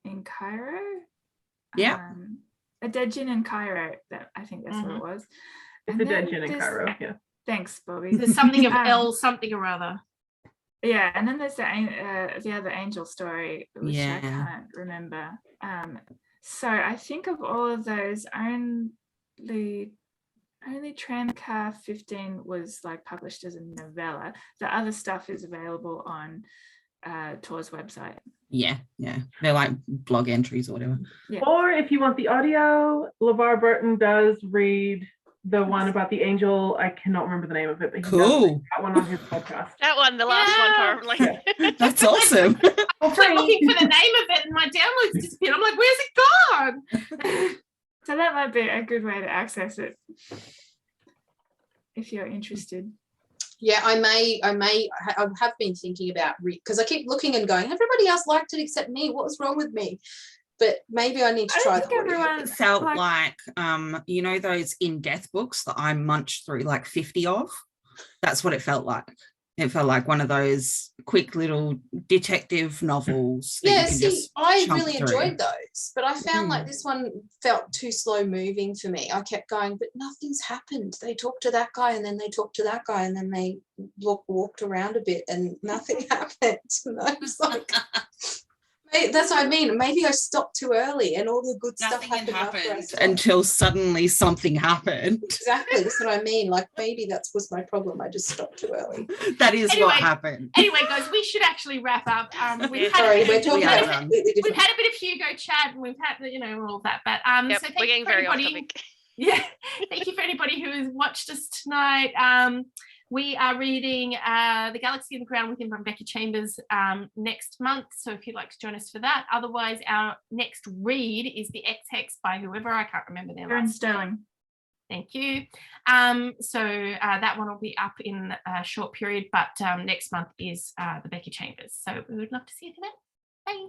[SPEAKER 4] in Cairo.
[SPEAKER 5] Yeah.
[SPEAKER 4] A dead gin in Cairo. That I think that's what it was.
[SPEAKER 6] It's the dead gin in Cairo. Yeah.
[SPEAKER 4] Thanks, Bobby.
[SPEAKER 1] There's something of L something or other.
[SPEAKER 4] Yeah, and then there's the other angel story, which I can't remember. So I think of all of those, only Tramcar 15 was like published as a novella. The other stuff is available on Tor's website.
[SPEAKER 5] Yeah. They're like blog entries or whatever.
[SPEAKER 4] Yeah.
[SPEAKER 6] Or if you want the audio, LeVar Burton does read the one about the angel. I cannot remember the name of it, but he does read that one on his podcast.
[SPEAKER 2] That one, the last one, probably.
[SPEAKER 5] Yeah. That's awesome.
[SPEAKER 1] I'm looking for the name of it and my downloads disappeared. I'm like, where's it gone?
[SPEAKER 4] So that might be a good way to access it if you're interested.
[SPEAKER 3] Yeah, I have been thinking about because I keep looking and going, everybody else liked it except me. What was wrong with me? But maybe I need to try the audio.
[SPEAKER 5] It felt like those in-death books that I munched through like 50 of. That's what it felt like. It felt like one of those quick little detective novels. That
[SPEAKER 3] Yeah,
[SPEAKER 5] you can
[SPEAKER 3] see,
[SPEAKER 5] just
[SPEAKER 3] I
[SPEAKER 5] chomp
[SPEAKER 3] really
[SPEAKER 5] through.
[SPEAKER 3] enjoyed those, but I found like
[SPEAKER 5] Mm.
[SPEAKER 3] this one felt too slow moving for me. I kept going, but nothing's happened. They talked to that guy and then they talked to that guy and then they walked around a bit and nothing happened. And I was like, that's what I mean. Maybe I stopped too early and all the good stuff
[SPEAKER 5] Nothing had
[SPEAKER 3] happened after I
[SPEAKER 5] happened
[SPEAKER 3] stopped.
[SPEAKER 5] until suddenly something happened.
[SPEAKER 3] Exactly, that's what I mean. Like maybe that was my problem. I just stopped too early.
[SPEAKER 5] That is
[SPEAKER 1] Anyway,
[SPEAKER 5] what happened.
[SPEAKER 1] Anyway, guys, we should actually wrap up. We've had
[SPEAKER 3] Sorry,
[SPEAKER 1] a bit
[SPEAKER 3] we're
[SPEAKER 1] of,
[SPEAKER 3] talking
[SPEAKER 5] We are
[SPEAKER 3] about
[SPEAKER 5] done.
[SPEAKER 3] completely
[SPEAKER 1] we've
[SPEAKER 3] different.
[SPEAKER 1] had a bit of Hugo chat and we've had, you know, all that. But
[SPEAKER 2] Yep,
[SPEAKER 1] so thank
[SPEAKER 2] we're
[SPEAKER 1] you
[SPEAKER 2] getting
[SPEAKER 1] for
[SPEAKER 2] very off
[SPEAKER 1] anybody.
[SPEAKER 2] topic.
[SPEAKER 1] Yeah, thank you for anybody who has watched us tonight. We are reading The Galaxy in the Ground Within by Rebecca Chambers next month. So if you'd like to join us for that. Otherwise, our next read is The X-Hex by whoever, I can't remember their
[SPEAKER 4] Aaron
[SPEAKER 1] last name.
[SPEAKER 4] Sterling.
[SPEAKER 1] Thank you. So that one will be up in a short period, but next month is the Becky Chambers. So we would love to see you for that. Bye.